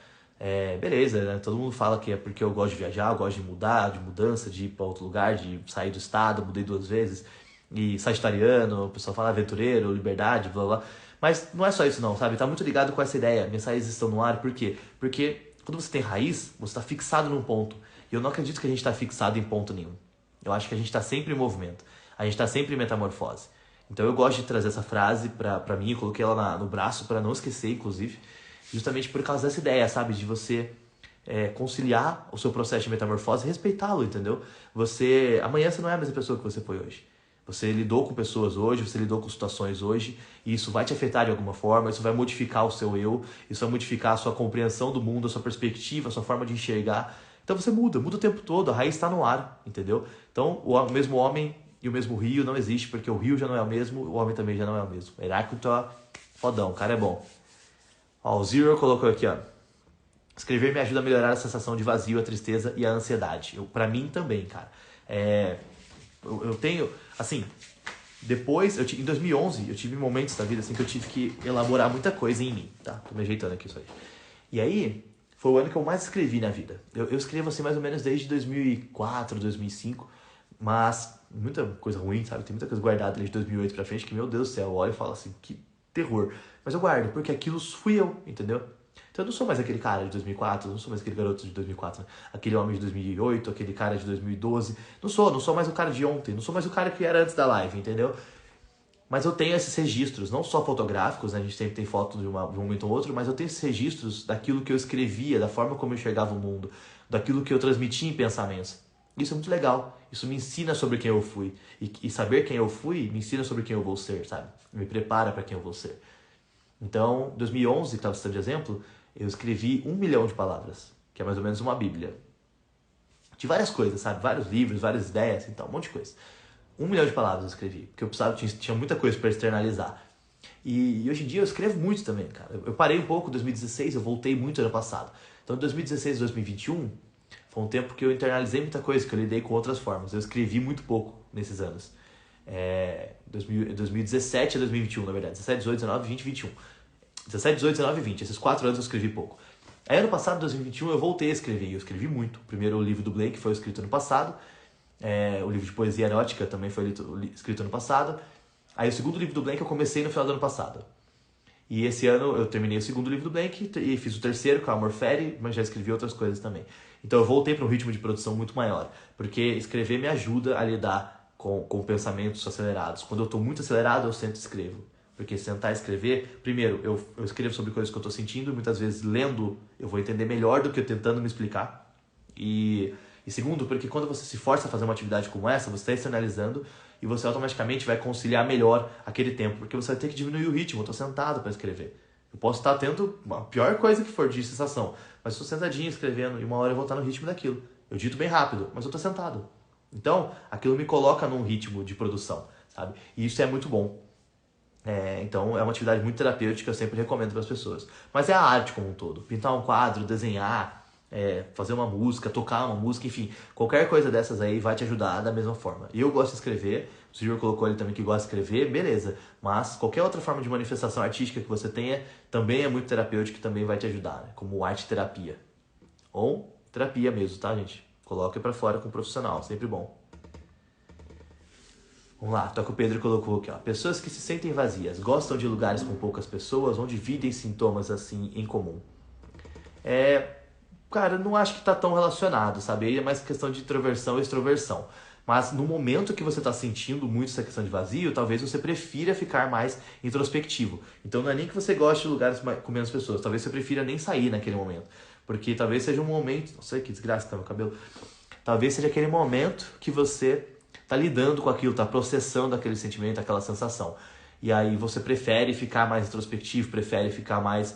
Beleza, né? Todo mundo fala que é porque eu gosto de viajar, eu gosto de mudar, de mudança, de ir pra outro lugar, de sair do estado, mudei 2 vezes. E sagitariano, o pessoal fala aventureiro, liberdade, blá blá. Mas não é só isso não, sabe? Tá muito ligado com essa ideia. Minhas raízes estão no ar, por quê? Porque quando você tem raiz, você tá fixado num ponto. E eu não acredito que a gente tá fixado em ponto nenhum. Eu acho que a gente tá sempre em movimento. A gente tá sempre em metamorfose. Então eu gosto de trazer essa frase pra mim, eu coloquei ela no braço pra não esquecer, inclusive. Justamente por causa dessa ideia, sabe? De você conciliar o seu processo de metamorfose e respeitá-lo, entendeu? Amanhã você não é a mesma pessoa que você foi hoje. Você lidou com pessoas hoje, você lidou com situações hoje, e isso vai te afetar de alguma forma, isso vai modificar o seu eu, isso vai modificar a sua compreensão do mundo, a sua perspectiva, a sua forma de enxergar. Então você muda o tempo todo, a raiz está no ar, entendeu? Então o mesmo homem e o mesmo rio não existe, porque o rio já não é o mesmo, o homem também já não é o mesmo. Heráclito é fodão, o cara é bom. Ó, o Zero colocou aqui, ó. Escrever me ajuda a melhorar a sensação de vazio, a tristeza e a ansiedade. Pra mim também, cara. Eu tenho, assim, depois, em 2011, eu tive momentos da vida assim que eu tive que elaborar muita coisa em mim, tá? Tô me ajeitando aqui isso aí. E aí, foi o ano que eu mais escrevi na vida. Eu escrevo assim mais ou menos desde 2004, 2005, mas muita coisa ruim, sabe? Tem muita coisa guardada desde 2008 pra frente que, meu Deus do céu, eu olho e falo assim, que terror. Mas eu guardo, porque aquilo fui eu, entendeu? Então eu não sou mais aquele cara de 2004, não sou mais aquele garoto de 2004, né? Aquele homem de 2008, aquele cara de 2012. Não sou mais o cara de ontem, não sou mais o cara que era antes da live, entendeu? Mas eu tenho esses registros, não só fotográficos, né? A gente sempre tem foto de um momento ou outro, mas eu tenho esses registros daquilo que eu escrevia, da forma como eu enxergava o mundo, daquilo que eu transmitia em pensamentos. Isso é muito legal, isso me ensina sobre quem eu fui. E saber quem eu fui me ensina sobre quem eu vou ser, sabe? Me prepara para quem eu vou ser. Então, 2011, que estava citando de exemplo, eu escrevi 1 milhão de palavras, que é mais ou menos uma bíblia. De várias coisas, sabe? Vários livros, várias ideias, então, um monte de coisa. 1 milhão de palavras eu escrevi, porque eu precisava, tinha muita coisa para externalizar. E hoje em dia eu escrevo muito também, cara. Eu parei um pouco em 2016, eu voltei muito ano passado. Então, em 2016 e 2021, foi um tempo que eu internalizei muita coisa, que eu lidei com outras formas. Eu escrevi muito pouco nesses anos. 2017 a 2021, na verdade. 17, 18, 19, 20, 21. 17, 18, 19 e 20. Esses 4 anos eu escrevi pouco. Aí ano passado, 2021, eu voltei a escrever. E eu escrevi muito. O primeiro livro do Blank foi escrito ano passado. O livro de poesia erótica também foi escrito ano passado. Aí o segundo livro do Blank eu comecei no final do ano passado. E esse ano eu terminei o segundo livro do Blank e fiz o terceiro, que é o Amor Fere, mas já escrevi outras coisas também. Então eu voltei para um ritmo de produção muito maior, porque escrever me ajuda a lidar com pensamentos acelerados. Quando eu estou muito acelerado, eu sento e escrevo. Porque sentar e escrever, primeiro, eu escrevo sobre coisas que eu estou sentindo, muitas vezes lendo eu vou entender melhor do que eu tentando me explicar. E segundo, porque quando você se força a fazer uma atividade como essa, você está externalizando e você automaticamente vai conciliar melhor aquele tempo, porque você vai ter que diminuir o ritmo. Eu estou sentado para escrever. Eu posso estar tendo a pior coisa que for de sensação, mas estou sentadinho escrevendo e uma hora eu vou estar no ritmo daquilo. Eu dito bem rápido, mas eu estou sentado. Então, aquilo me coloca num ritmo de produção, sabe? E isso é muito bom. Então, é uma atividade muito terapêutica, eu sempre recomendo para as pessoas. Mas é a arte como um todo. Pintar um quadro, desenhar, fazer uma música, tocar uma música, enfim. Qualquer coisa dessas aí vai te ajudar da mesma forma. Eu gosto de escrever, o senhor colocou ali também que gosta de escrever, beleza. Mas qualquer outra forma de manifestação artística que você tenha, também é muito terapêutica e também vai te ajudar, né? Como arte-terapia. Ou terapia mesmo, tá, gente? Coloque para fora com um profissional, sempre bom. Vamos lá, Toca o Pedro colocou aqui, ó. Pessoas que se sentem vazias, gostam de lugares com poucas pessoas, onde dividem sintomas assim em comum. Cara, não acho que tá tão relacionado, sabe? Aí é mais questão de introversão e extroversão. Mas no momento que você tá sentindo muito essa questão de vazio, talvez você prefira ficar mais introspectivo. Então não é nem que você goste de lugares com menos pessoas, talvez você prefira nem sair naquele momento. Porque talvez seja um momento, não sei que desgraça que tá no cabelo, talvez seja aquele momento que você tá lidando com aquilo, tá processando aquele sentimento, aquela sensação. E aí você prefere ficar mais introspectivo, prefere ficar mais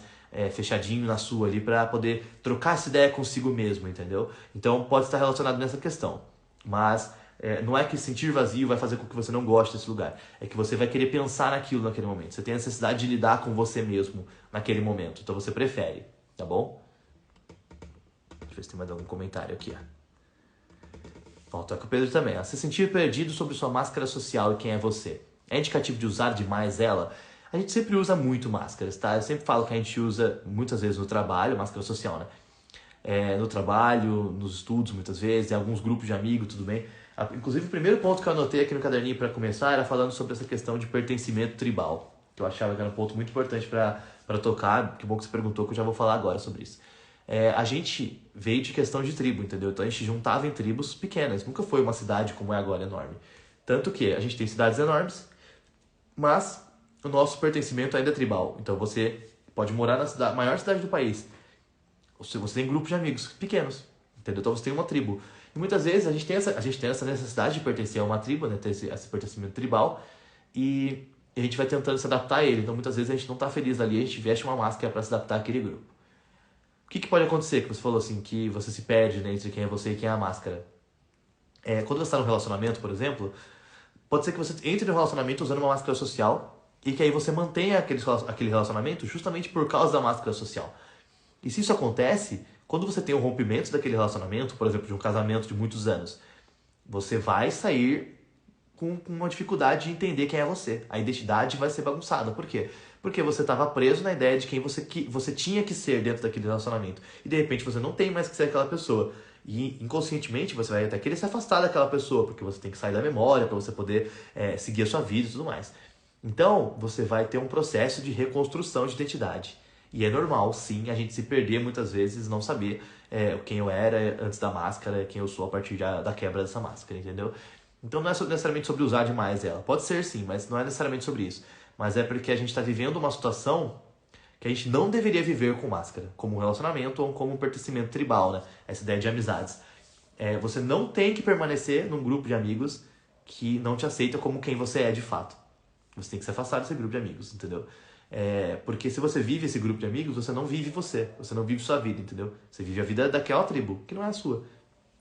fechadinho na sua ali para poder trocar essa ideia consigo mesmo, entendeu? Então pode estar relacionado nessa questão. Mas não é que sentir vazio vai fazer com que você não goste desse lugar. É que você vai querer pensar naquilo naquele momento. Você tem a necessidade de lidar com você mesmo naquele momento. Então você prefere, tá bom? Deixa eu ver se tem mais algum comentário aqui, ó. Toca o Pedro também. Se sentir perdido sobre sua máscara social e quem é você. É indicativo de usar demais ela? A gente sempre usa muito máscaras, tá? Eu sempre falo que a gente usa muitas vezes no trabalho, máscara social, né? No trabalho, nos estudos muitas vezes, em alguns grupos de amigos, tudo bem. Inclusive o primeiro ponto que eu anotei aqui no caderninho para começar era falando sobre essa questão de pertencimento tribal. Que eu achava que era um ponto muito importante para tocar. Que bom que você perguntou, que eu já vou falar agora sobre isso. A gente veio de questão de tribo, entendeu? Então a gente juntava em tribos pequenas. Nunca foi uma cidade como é agora, enorme. Tanto que a gente tem cidades enormes, mas o nosso pertencimento ainda é tribal. Então você pode morar na maior cidade do país. Você tem grupos de amigos pequenos, entendeu? Então você tem uma tribo. E muitas vezes a gente tem essa necessidade de pertencer a uma tribo, né? Ter esse pertencimento tribal. E a gente vai tentando se adaptar a ele. Então muitas vezes a gente não está feliz ali, a gente veste uma máscara para se adaptar àquele grupo. O que pode acontecer? Que você falou assim, que você se perde, né, entre quem é você e quem é a máscara. Quando você está num relacionamento, por exemplo, pode ser que você entre no relacionamento usando uma máscara social e que aí você mantenha aquele relacionamento justamente por causa da máscara social. E se isso acontece, quando você tem um rompimento daquele relacionamento, por exemplo, de um casamento de muitos anos, você vai sair com uma dificuldade de entender quem é você. A identidade vai ser bagunçada. Por quê? Porque você estava preso na ideia de quem você tinha que ser dentro daquele relacionamento. E de repente você não tem mais que ser aquela pessoa. E inconscientemente você vai até querer se afastar daquela pessoa, porque você tem que sair da memória para você poder seguir a sua vida e tudo mais. Então você vai ter um processo de reconstrução de identidade. E é normal, sim, a gente se perder muitas vezes, não saber quem eu era antes da máscara, quem eu sou a partir da quebra dessa máscara, entendeu? Então não é necessariamente sobre usar demais ela. Pode ser sim, mas não é necessariamente sobre isso. Mas é porque a gente está vivendo uma situação que a gente não deveria viver com máscara. Como um relacionamento ou como um pertencimento tribal, né? Essa ideia de amizades. Você não tem que permanecer num grupo de amigos que não te aceita como quem você é de fato. Você tem que se afastar desse grupo de amigos, entendeu? Porque se você vive esse grupo de amigos, você não vive você. Você não vive sua vida, entendeu? Você vive a vida daquela tribo, que não é a sua.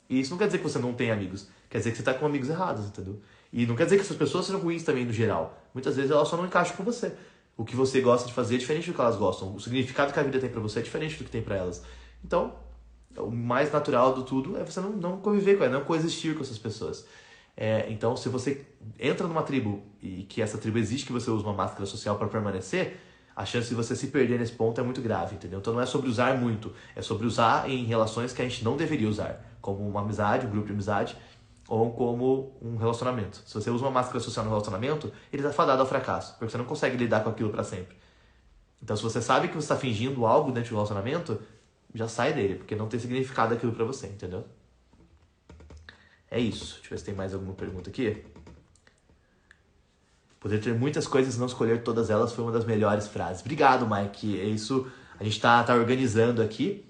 E isso não quer dizer que você não tem amigos. Quer dizer que você está com amigos errados, entendeu? E não quer dizer que essas pessoas sejam ruins também, no geral. Muitas vezes elas só não encaixam com você. O que você gosta de fazer é diferente do que elas gostam. O significado que a vida tem pra você é diferente do que tem pra elas. Então, o mais natural do tudo é você não conviver com elas, não coexistir com essas pessoas. Então, se você entra numa tribo e que essa tribo existe, que você usa uma máscara social para permanecer, a chance de você se perder nesse ponto é muito grave, entendeu? Então não é sobre usar muito, é sobre usar em relações que a gente não deveria usar, como uma amizade, um grupo de amizade, ou como um relacionamento. Se você usa uma máscara social no relacionamento, ele está fadado ao fracasso, porque você não consegue lidar com aquilo para sempre. Então, se você sabe que você está fingindo algo dentro do relacionamento, já sai dele, porque não tem significado aquilo para você, entendeu? É isso. Deixa eu ver se tem mais alguma pergunta aqui. Poder ter muitas coisas e não escolher todas elas foi uma das melhores frases. Obrigado, Mike. É isso. A gente tá organizando aqui,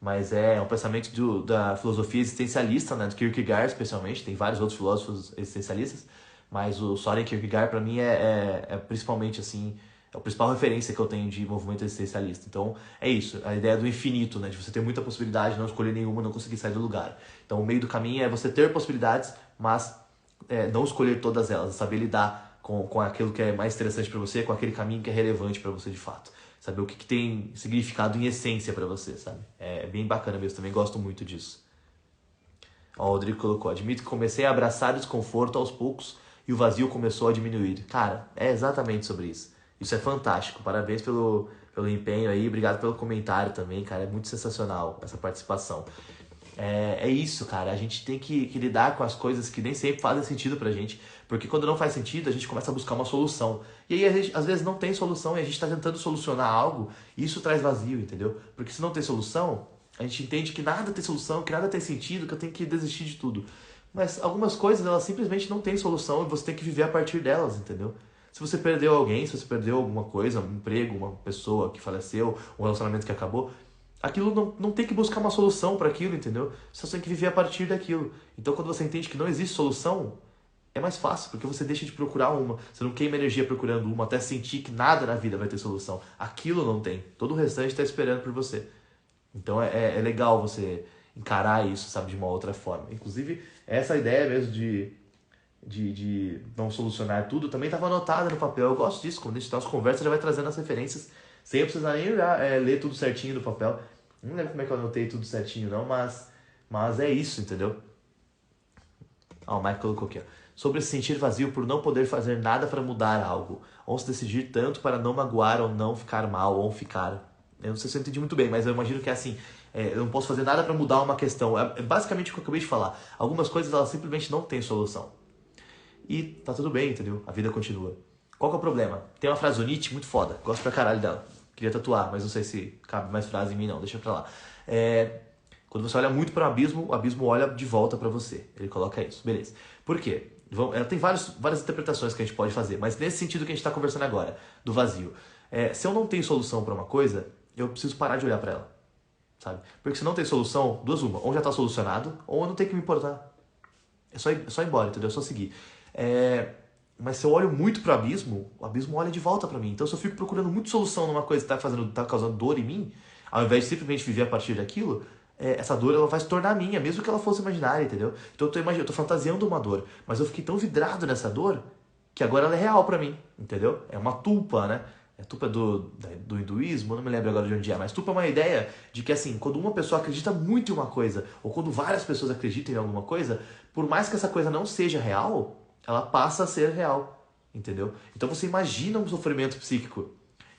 mas é um pensamento da filosofia existencialista, né, do Kierkegaard especialmente. Tem vários outros filósofos existencialistas, mas o Soren Kierkegaard para mim é principalmente assim, é a principal referência que eu tenho de movimento existencialista. Então é isso, a ideia do infinito, né, de você ter muita possibilidade, não escolher nenhuma, não conseguir sair do lugar. Então o meio do caminho é você ter possibilidades, mas não escolher todas elas, saber lidar com aquilo que é mais interessante para você, com aquele caminho que é relevante para você de fato. Saber o que tem significado em essência pra você, sabe? É bem bacana mesmo, também gosto muito disso. Ó, o Rodrigo colocou: admito que comecei a abraçar o desconforto aos poucos e o vazio começou a diminuir. Cara, é exatamente sobre isso. Isso é fantástico, parabéns pelo empenho aí, obrigado pelo comentário também, cara, é muito sensacional essa participação. É isso, cara, a gente tem que lidar com as coisas que nem sempre fazem sentido pra gente, porque quando não faz sentido, a gente começa a buscar uma solução. E aí, a gente, às vezes, não tem solução e a gente tá tentando solucionar algo e isso traz vazio, entendeu? Porque se não tem solução, a gente entende que nada tem solução, que nada tem sentido, que eu tenho que desistir de tudo. Mas algumas coisas, elas simplesmente não têm solução e você tem que viver a partir delas, entendeu? Se você perdeu alguém, se você perdeu alguma coisa, um emprego, uma pessoa que faleceu, um relacionamento que acabou, aquilo não tem que buscar uma solução para aquilo, entendeu? Você só tem que viver a partir daquilo. Então, quando você entende que não existe solução, é mais fácil, porque você deixa de procurar uma. Você não queima energia procurando uma até sentir que nada na vida vai ter solução. Aquilo não tem. Todo o restante está esperando por você. Então, é legal você encarar isso, sabe, de uma outra forma. Inclusive, essa ideia mesmo de não solucionar tudo também estava anotada no papel. Eu gosto disso. Quando a gente tem umas conversas, já vai trazendo as referências sem eu precisar nem ler tudo certinho do papel. Não lembro como é que eu anotei tudo certinho não, mas é isso, entendeu? O Mike colocou aqui, ó. Sobre se sentir vazio por não poder fazer nada para mudar algo, ou se decidir tanto para não magoar ou não ficar mal, ou ficar... Eu não sei se eu entendi muito bem, mas eu imagino que é assim, eu não posso fazer nada para mudar uma questão. É basicamente o que eu acabei de falar. Algumas coisas, elas simplesmente não têm solução. E tá tudo bem, entendeu? A vida continua. Qual que é o problema? Tem uma frase do Nietzsche muito foda, gosto pra caralho dela. Queria tatuar, mas não sei se cabe mais frase em mim não, deixa pra lá. Quando você olha muito para o abismo olha de volta para você. Ele coloca isso, beleza. Por quê? Tem várias interpretações que a gente pode fazer, mas nesse sentido que a gente está conversando agora, do vazio. Se eu não tenho solução para uma coisa, eu preciso parar de olhar para ela, sabe? Porque se não tem solução, duas uma, ou já está solucionado, ou eu não tenho que me importar. É só ir embora, entendeu? É só seguir. Mas se eu olho muito pro abismo, o abismo olha de volta para mim. Então se eu fico procurando muito solução numa coisa que tá causando dor em mim, ao invés de simplesmente viver a partir daquilo, essa dor ela vai se tornar minha, mesmo que ela fosse imaginária, entendeu? Então eu tô fantasiando uma dor, mas eu fiquei tão vidrado nessa dor que agora ela é real pra mim, entendeu? É uma tulpa, né? É tulpa do hinduísmo, não me lembro agora de onde é, mas tulpa é uma ideia de que assim, quando uma pessoa acredita muito em uma coisa, ou quando várias pessoas acreditam em alguma coisa, por mais que essa coisa não seja real, ela passa a ser real, entendeu? Então você imagina um sofrimento psíquico.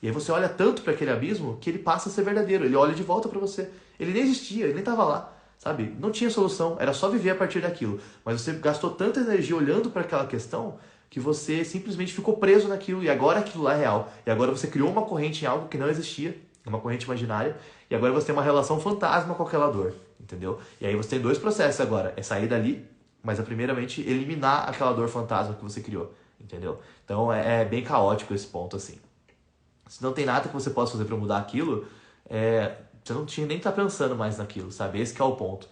E aí você olha tanto para aquele abismo que ele passa a ser verdadeiro, ele olha de volta para você. Ele nem existia, ele nem estava lá, sabe? Não tinha solução, era só viver a partir daquilo. Mas você gastou tanta energia olhando para aquela questão que você simplesmente ficou preso naquilo e agora aquilo lá é real. E agora você criou uma corrente em algo que não existia, uma corrente imaginária, e agora você tem uma relação fantasma com aquela dor, entendeu? E aí você tem dois processos agora, é sair dali, mas é primeiramente eliminar aquela dor fantasma que você criou, entendeu? Então é bem caótico esse ponto, assim. Se não tem nada que você possa fazer para mudar aquilo, você não tinha nem que estar pensando mais naquilo, sabe? Esse que é o ponto.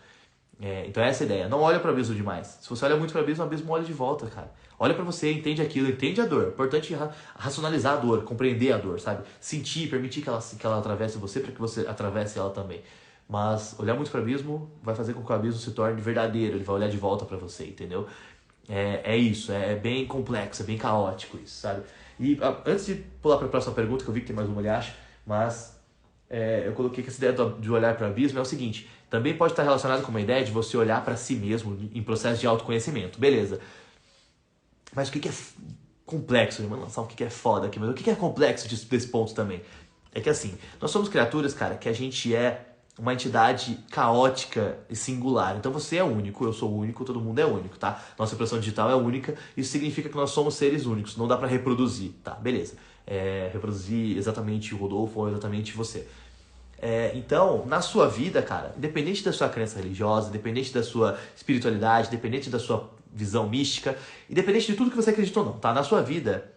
Então essa é a ideia. Não olha para o abismo demais. Se você olha muito para o abismo olha de volta, cara. Olha para você, entende aquilo, entende a dor. É importante racionalizar a dor, compreender a dor, sabe? Sentir, permitir que ela atravesse você para que você atravesse ela também. Mas olhar muito para o abismo vai fazer com que o abismo se torne verdadeiro. Ele vai olhar de volta para você, entendeu? É isso, é bem complexo, é bem caótico isso, sabe? E antes de pular para a próxima pergunta, que eu vi que tem mais uma ali, acho, mas eu coloquei que essa ideia de olhar para o abismo é o seguinte, também pode estar relacionado com uma ideia de você olhar para si mesmo em processo de autoconhecimento, beleza. Mas o que é complexo, vamos lançar o que é foda aqui, mas o que é complexo desse ponto também? É que assim, nós somos criaturas, cara, que a gente uma entidade caótica e singular. Então você é único, eu sou único, todo mundo é único, tá? Nossa impressão digital é única, isso significa que nós somos seres únicos, não dá pra reproduzir, tá? Beleza. Reproduzir exatamente o Rodolfo ou exatamente você. Então, na sua vida, cara, independente da sua crença religiosa, independente da sua espiritualidade, independente da sua visão mística, independente de tudo que você acredita ou não, tá? Na sua vida,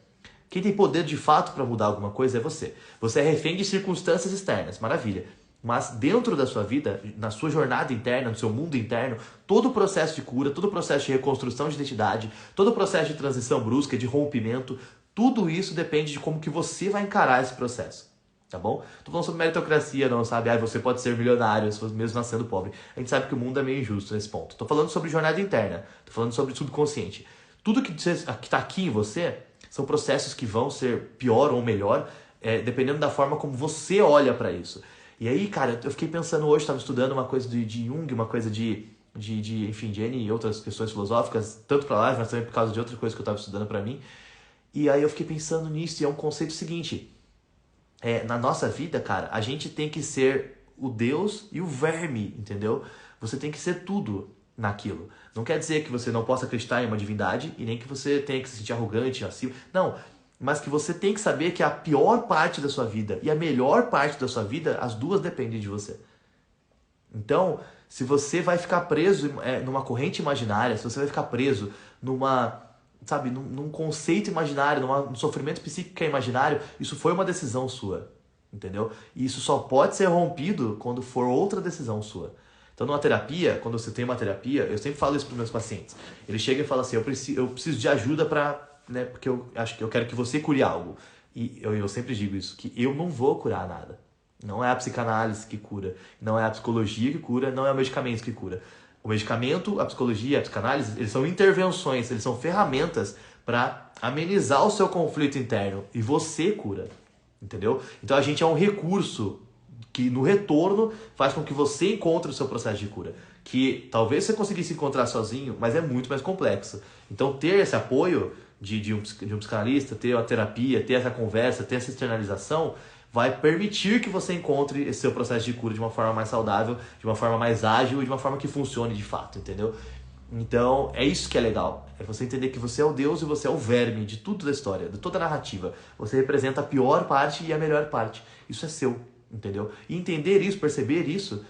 quem tem poder de fato pra mudar alguma coisa é você. Você é refém de circunstâncias externas, maravilha. Mas dentro da sua vida, na sua jornada interna, no seu mundo interno, todo o processo de cura, todo o processo de reconstrução de identidade, todo o processo de transição brusca, de rompimento, tudo isso depende de como que você vai encarar esse processo, tá bom? Tô falando sobre meritocracia, não, sabe? Você pode ser milionário, mesmo nascendo pobre. A gente sabe que o mundo é meio injusto nesse ponto. Tô falando sobre jornada interna, tô falando sobre subconsciente. Tudo que tá aqui em você são processos que vão ser pior ou melhor, dependendo da forma como você olha pra isso. E aí, cara, eu fiquei pensando hoje, estava estudando uma coisa de Jung, uma coisa enfim, de N e outras questões filosóficas, tanto pra live, mas também por causa de outra coisa que eu estava estudando pra mim. E aí eu fiquei pensando nisso, e é um conceito seguinte. Na nossa vida, cara, a gente tem que ser o Deus e o verme, entendeu? Você tem que ser tudo naquilo. Não quer dizer que você não possa acreditar em uma divindade, e nem que você tenha que se sentir arrogante, assim. Não, mas que você tem que saber que a pior parte da sua vida e a melhor parte da sua vida, as duas dependem de você. Então, se você vai ficar preso numa corrente imaginária, se você vai ficar preso num conceito imaginário, num sofrimento psíquico que é imaginário, isso foi uma decisão sua, entendeu? E isso só pode ser rompido quando for outra decisão sua. Então, numa terapia, quando você tem uma terapia, eu sempre falo isso para os meus pacientes. Eles chegam e falam assim, eu preciso de ajuda porque eu acho que eu quero que você cure algo. E eu sempre digo isso, que eu não vou curar nada. Não é a psicanálise que cura, não é a psicologia que cura, não é o medicamento que cura. O medicamento, a psicologia, a psicanálise, eles são intervenções, eles são ferramentas para amenizar o seu conflito interno. E você cura, entendeu? Então a gente é um recurso que no retorno faz com que você encontre o seu processo de cura. Que talvez você conseguisse encontrar sozinho, mas é muito mais complexo. Então ter esse apoio de um psicanalista, ter uma terapia, ter essa conversa, ter essa externalização, vai permitir que você encontre esse seu processo de cura de uma forma mais saudável, de uma forma mais ágil e de uma forma que funcione de fato, entendeu? Então, é isso que é legal. É você entender que você é o Deus e você é o verme de tudo da história, de toda a narrativa. Você representa a pior parte e a melhor parte. Isso é seu, entendeu? E entender isso, perceber isso,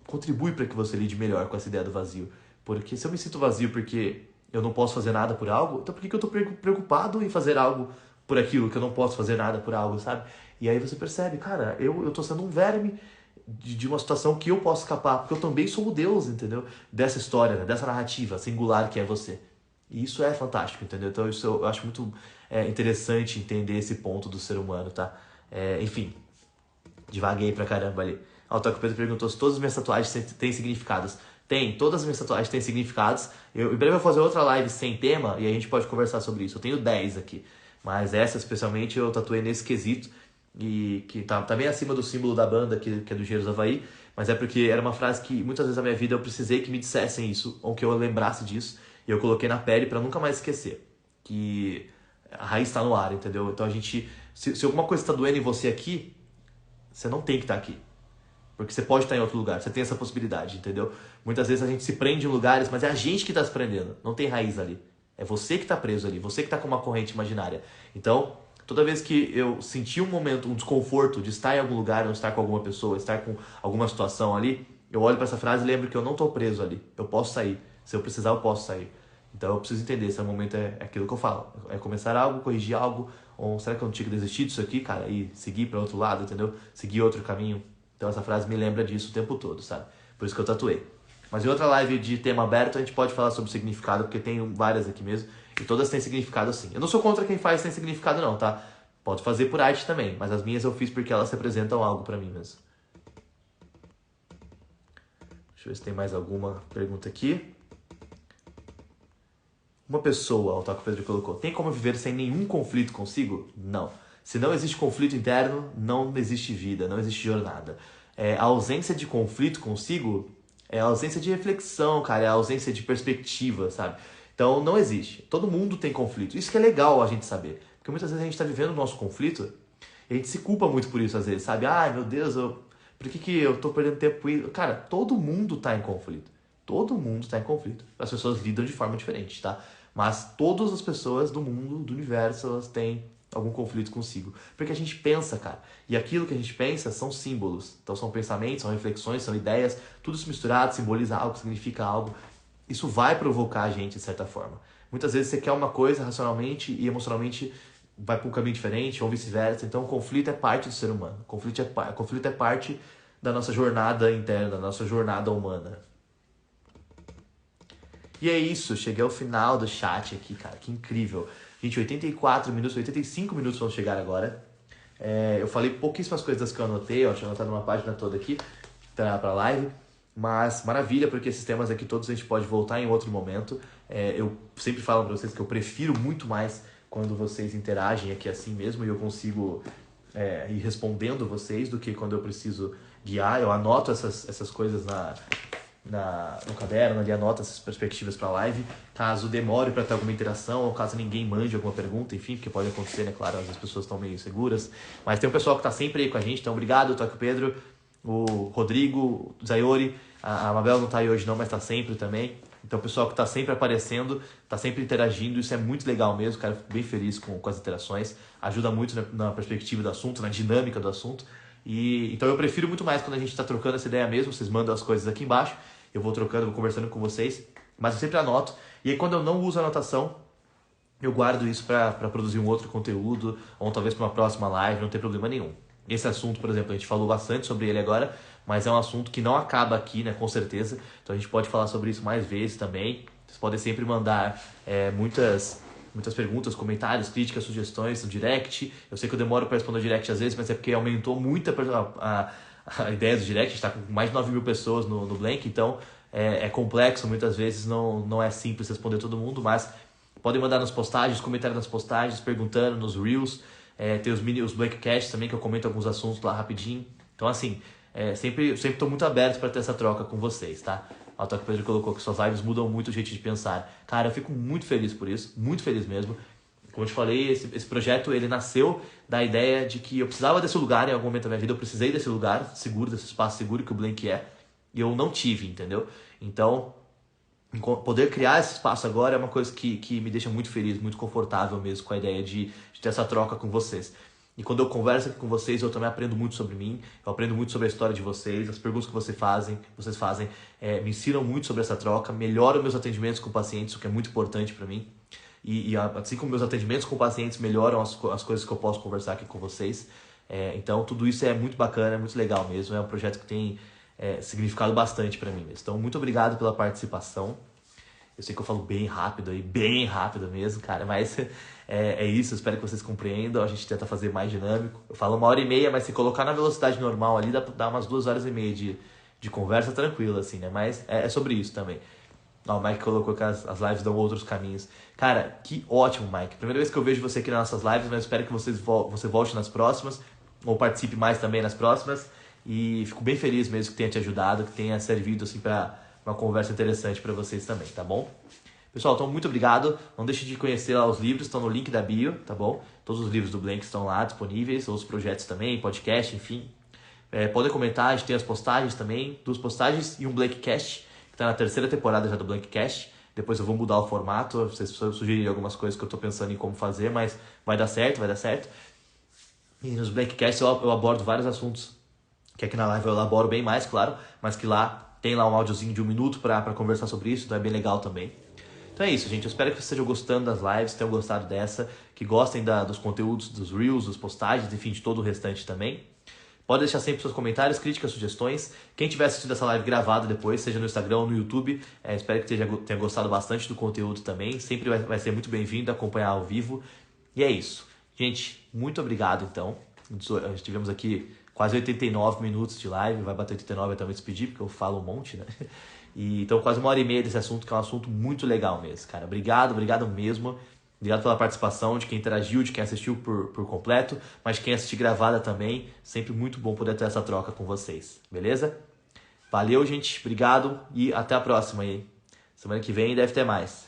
contribui para que você lide melhor com essa ideia do vazio. Porque se eu me sinto vazio porque eu não posso fazer nada por algo, então por que eu estou preocupado em fazer algo por aquilo, que eu não posso fazer nada por algo, sabe? E aí você percebe, cara, eu tô sendo um verme de uma situação que eu posso escapar, porque eu também sou o Deus, entendeu? Dessa história, né? Dessa narrativa singular que é você. E isso é fantástico, entendeu? Então isso eu acho muito interessante entender esse ponto do ser humano, tá? Enfim, divaguei pra caramba ali. O Toque Pedro perguntou se todas as minhas tatuagens têm significados. Tem, todas as minhas tatuagens têm significados. Em breve eu vou fazer outra live sem tema e aí a gente pode conversar sobre isso. Eu tenho 10 aqui. Mas essa, especialmente, eu tatuei nesse quesito. E que tá bem acima do símbolo da banda, que é do Engenheiros do Havaí. Mas é porque era uma frase que muitas vezes na minha vida eu precisei que me dissessem isso, ou que eu lembrasse disso. E eu coloquei na pele pra nunca mais esquecer. Que a raiz tá no ar, entendeu? Então a gente... Se alguma coisa tá doendo em você aqui, você não tem que estar aqui. Porque você pode estar em outro lugar, você tem essa possibilidade, entendeu? Muitas vezes a gente se prende em lugares, mas é a gente que tá se prendendo. Não tem raiz ali. É você que está preso ali, você que está com uma corrente imaginária. Então, toda vez que eu senti um desconforto de estar em algum lugar, ou estar com alguma pessoa, estar com alguma situação ali, eu olho para essa frase e lembro que eu não estou preso ali. Eu posso sair. Se eu precisar, eu posso sair. Então, eu preciso entender se é o momento é aquilo que eu falo. É começar algo, corrigir algo, ou será que eu não tinha que desistir disso aqui, cara, e seguir para outro lado, entendeu? Seguir outro caminho. Então, essa frase me lembra disso o tempo todo, sabe? Por isso que eu tatuei. Mas em outra live de tema aberto a gente pode falar sobre significado, porque tem várias aqui mesmo, e todas têm significado sim. Eu não sou contra quem faz sem significado não, tá? Pode fazer por arte também, mas as minhas eu fiz porque elas representam algo pra mim mesmo. Deixa eu ver se tem mais alguma pergunta aqui. Uma pessoa, o Taco Pedro colocou, tem como viver sem nenhum conflito consigo? Não. Se não existe conflito interno, não existe vida, não existe jornada. A ausência de conflito consigo é a ausência de reflexão, cara, é a ausência de perspectiva, sabe? Então não existe. Todo mundo tem conflito. Isso que é legal a gente saber. Porque muitas vezes a gente tá vivendo o nosso conflito e a gente se culpa muito por isso às vezes, sabe? Ai, meu Deus, Por que eu tô perdendo tempo? Cara, todo mundo tá em conflito. Todo mundo tá em conflito. As pessoas lidam de forma diferente, tá? Mas todas as pessoas do mundo, do universo, elas têm algum conflito consigo. Porque a gente pensa, cara. E aquilo que a gente pensa são símbolos. Então são pensamentos, são reflexões, são ideias. Tudo isso misturado simboliza algo, significa algo. Isso vai provocar a gente de certa forma. Muitas vezes você quer uma coisa racionalmente e emocionalmente vai para um caminho diferente ou vice-versa. Então o conflito é parte do ser humano. Conflito é parte da nossa jornada interna, da nossa jornada humana. E é isso, cheguei ao final do chat aqui, cara, que incrível. Gente, 84 minutos, 85 minutos vão chegar agora. Eu falei pouquíssimas coisas que eu anotei, ó, tinha anotado uma página toda aqui pra live. Mas maravilha, porque esses temas aqui todos a gente pode voltar em outro momento. Eu sempre falo pra vocês que eu prefiro muito mais quando vocês interagem aqui assim mesmo e eu consigo ir respondendo vocês do que quando eu preciso guiar. Eu anoto essas coisas no caderno, ali anoto essas perspectivas para live, caso demore para ter alguma interação, ou caso ninguém mande alguma pergunta, enfim, porque pode acontecer, né? Claro, às vezes as pessoas estão meio seguras, mas tem um pessoal que tá sempre aí com a gente, então obrigado, tô aqui o Pedro, o Rodrigo, o Zayori, a Mabel não tá aí hoje não, mas tá sempre também. Então o pessoal que tá sempre aparecendo, tá sempre interagindo, isso é muito legal mesmo, cara, fico bem feliz com as interações, ajuda muito na perspectiva do assunto, na dinâmica do assunto. Então eu prefiro muito mais quando a gente tá trocando essa ideia mesmo, vocês mandam as coisas aqui embaixo, eu vou trocando, vou conversando com vocês, mas eu sempre anoto. E aí quando eu não uso anotação, eu guardo isso para produzir um outro conteúdo, ou talvez para uma próxima live, não tem problema nenhum. Esse assunto, por exemplo, a gente falou bastante sobre ele agora, mas é um assunto que não acaba aqui, né, com certeza. Então a gente pode falar sobre isso mais vezes também. Vocês podem sempre mandar muitas perguntas, comentários, críticas, sugestões no direct. Eu sei que eu demoro para responder o direct às vezes, mas é porque aumentou muito a ideia do direct. A gente está com mais de 9 mil pessoas no Blank, então é complexo, muitas vezes não é simples responder todo mundo, mas podem mandar nas postagens, comentários nas postagens, perguntando nos Reels. Tem os Blackcast também, que eu comento alguns assuntos lá rapidinho. Então, assim, sempre estou muito aberto para ter essa troca com vocês, tá? O que o Pedro colocou que suas lives mudam muito o jeito de pensar. Cara, eu fico muito feliz por isso, muito feliz mesmo. Como eu te falei, esse projeto ele nasceu da ideia de que eu precisava desse lugar em algum momento da minha vida, eu precisei desse lugar seguro, desse espaço seguro que o Blank é, e eu não tive, entendeu? Então, poder criar esse espaço agora é uma coisa que me deixa muito feliz, muito confortável mesmo com a ideia de ter essa troca com vocês. E quando eu converso aqui com vocês, eu também aprendo muito sobre mim, eu aprendo muito sobre a história de vocês, as perguntas que vocês fazem me ensinam muito sobre essa troca, melhoram meus atendimentos com pacientes, o que é muito importante para mim. E assim como meus atendimentos com pacientes melhoram as coisas que eu posso conversar aqui com vocês. Então tudo isso é muito bacana, é muito legal mesmo, é um projeto que tem significado bastante para mim mesmo. Então muito obrigado pela participação. Eu sei que eu falo bem rápido mesmo, cara, mas é isso, eu espero que vocês compreendam, a gente tenta fazer mais dinâmico. Eu falo 1h30, mas se colocar na velocidade normal ali, dá umas 2h30 de conversa tranquila, assim, né? Mas é sobre isso também. Ó, o Mike colocou que as lives dão outros caminhos. Cara, que ótimo, Mike. Primeira vez que eu vejo você aqui nas nossas lives, mas espero que você volte nas próximas, ou participe mais também nas próximas. E fico bem feliz mesmo que tenha te ajudado, que tenha servido, assim, pra uma conversa interessante para vocês também, tá bom? Pessoal, então muito obrigado. Não deixe de conhecer lá os livros, estão no link da bio, tá bom? Todos os livros do Blank estão lá disponíveis, outros projetos também, podcast, enfim. Podem comentar, a gente tem as postagens também, 2 postagens e um Blankcast, que está na 3ª temporada já do Blankcast. Depois eu vou mudar o formato, vocês sugerirem algumas coisas que eu estou pensando em como fazer, mas vai dar certo. E nos Blankcasts eu abordo vários assuntos, que aqui na live eu elaboro bem mais, claro, mas que lá tem lá um áudiozinho de 1 minuto para conversar sobre isso, então é bem legal também. Então é isso, gente. Eu espero que vocês estejam gostando das lives, tenham gostado dessa, que gostem dos conteúdos, dos Reels, das postagens, enfim, de todo o restante também. Pode deixar sempre seus comentários, críticas, sugestões. Quem tiver assistindo essa live gravada depois, seja no Instagram ou no YouTube, espero que tenha gostado bastante do conteúdo também. Sempre vai ser muito bem-vindo acompanhar ao vivo. E é isso. Gente, muito obrigado, então. Tivemos aqui quase 89 minutos de live, vai bater 89 até eu me despedir, porque eu falo um monte, né? Então quase 1h30 desse assunto, que é um assunto muito legal mesmo, cara. Obrigado mesmo. Obrigado pela participação, de quem interagiu, de quem assistiu por completo, mas de quem assistiu gravada também. Sempre muito bom poder ter essa troca com vocês, beleza? Valeu, gente. Obrigado e até a próxima aí. Semana que vem deve ter mais.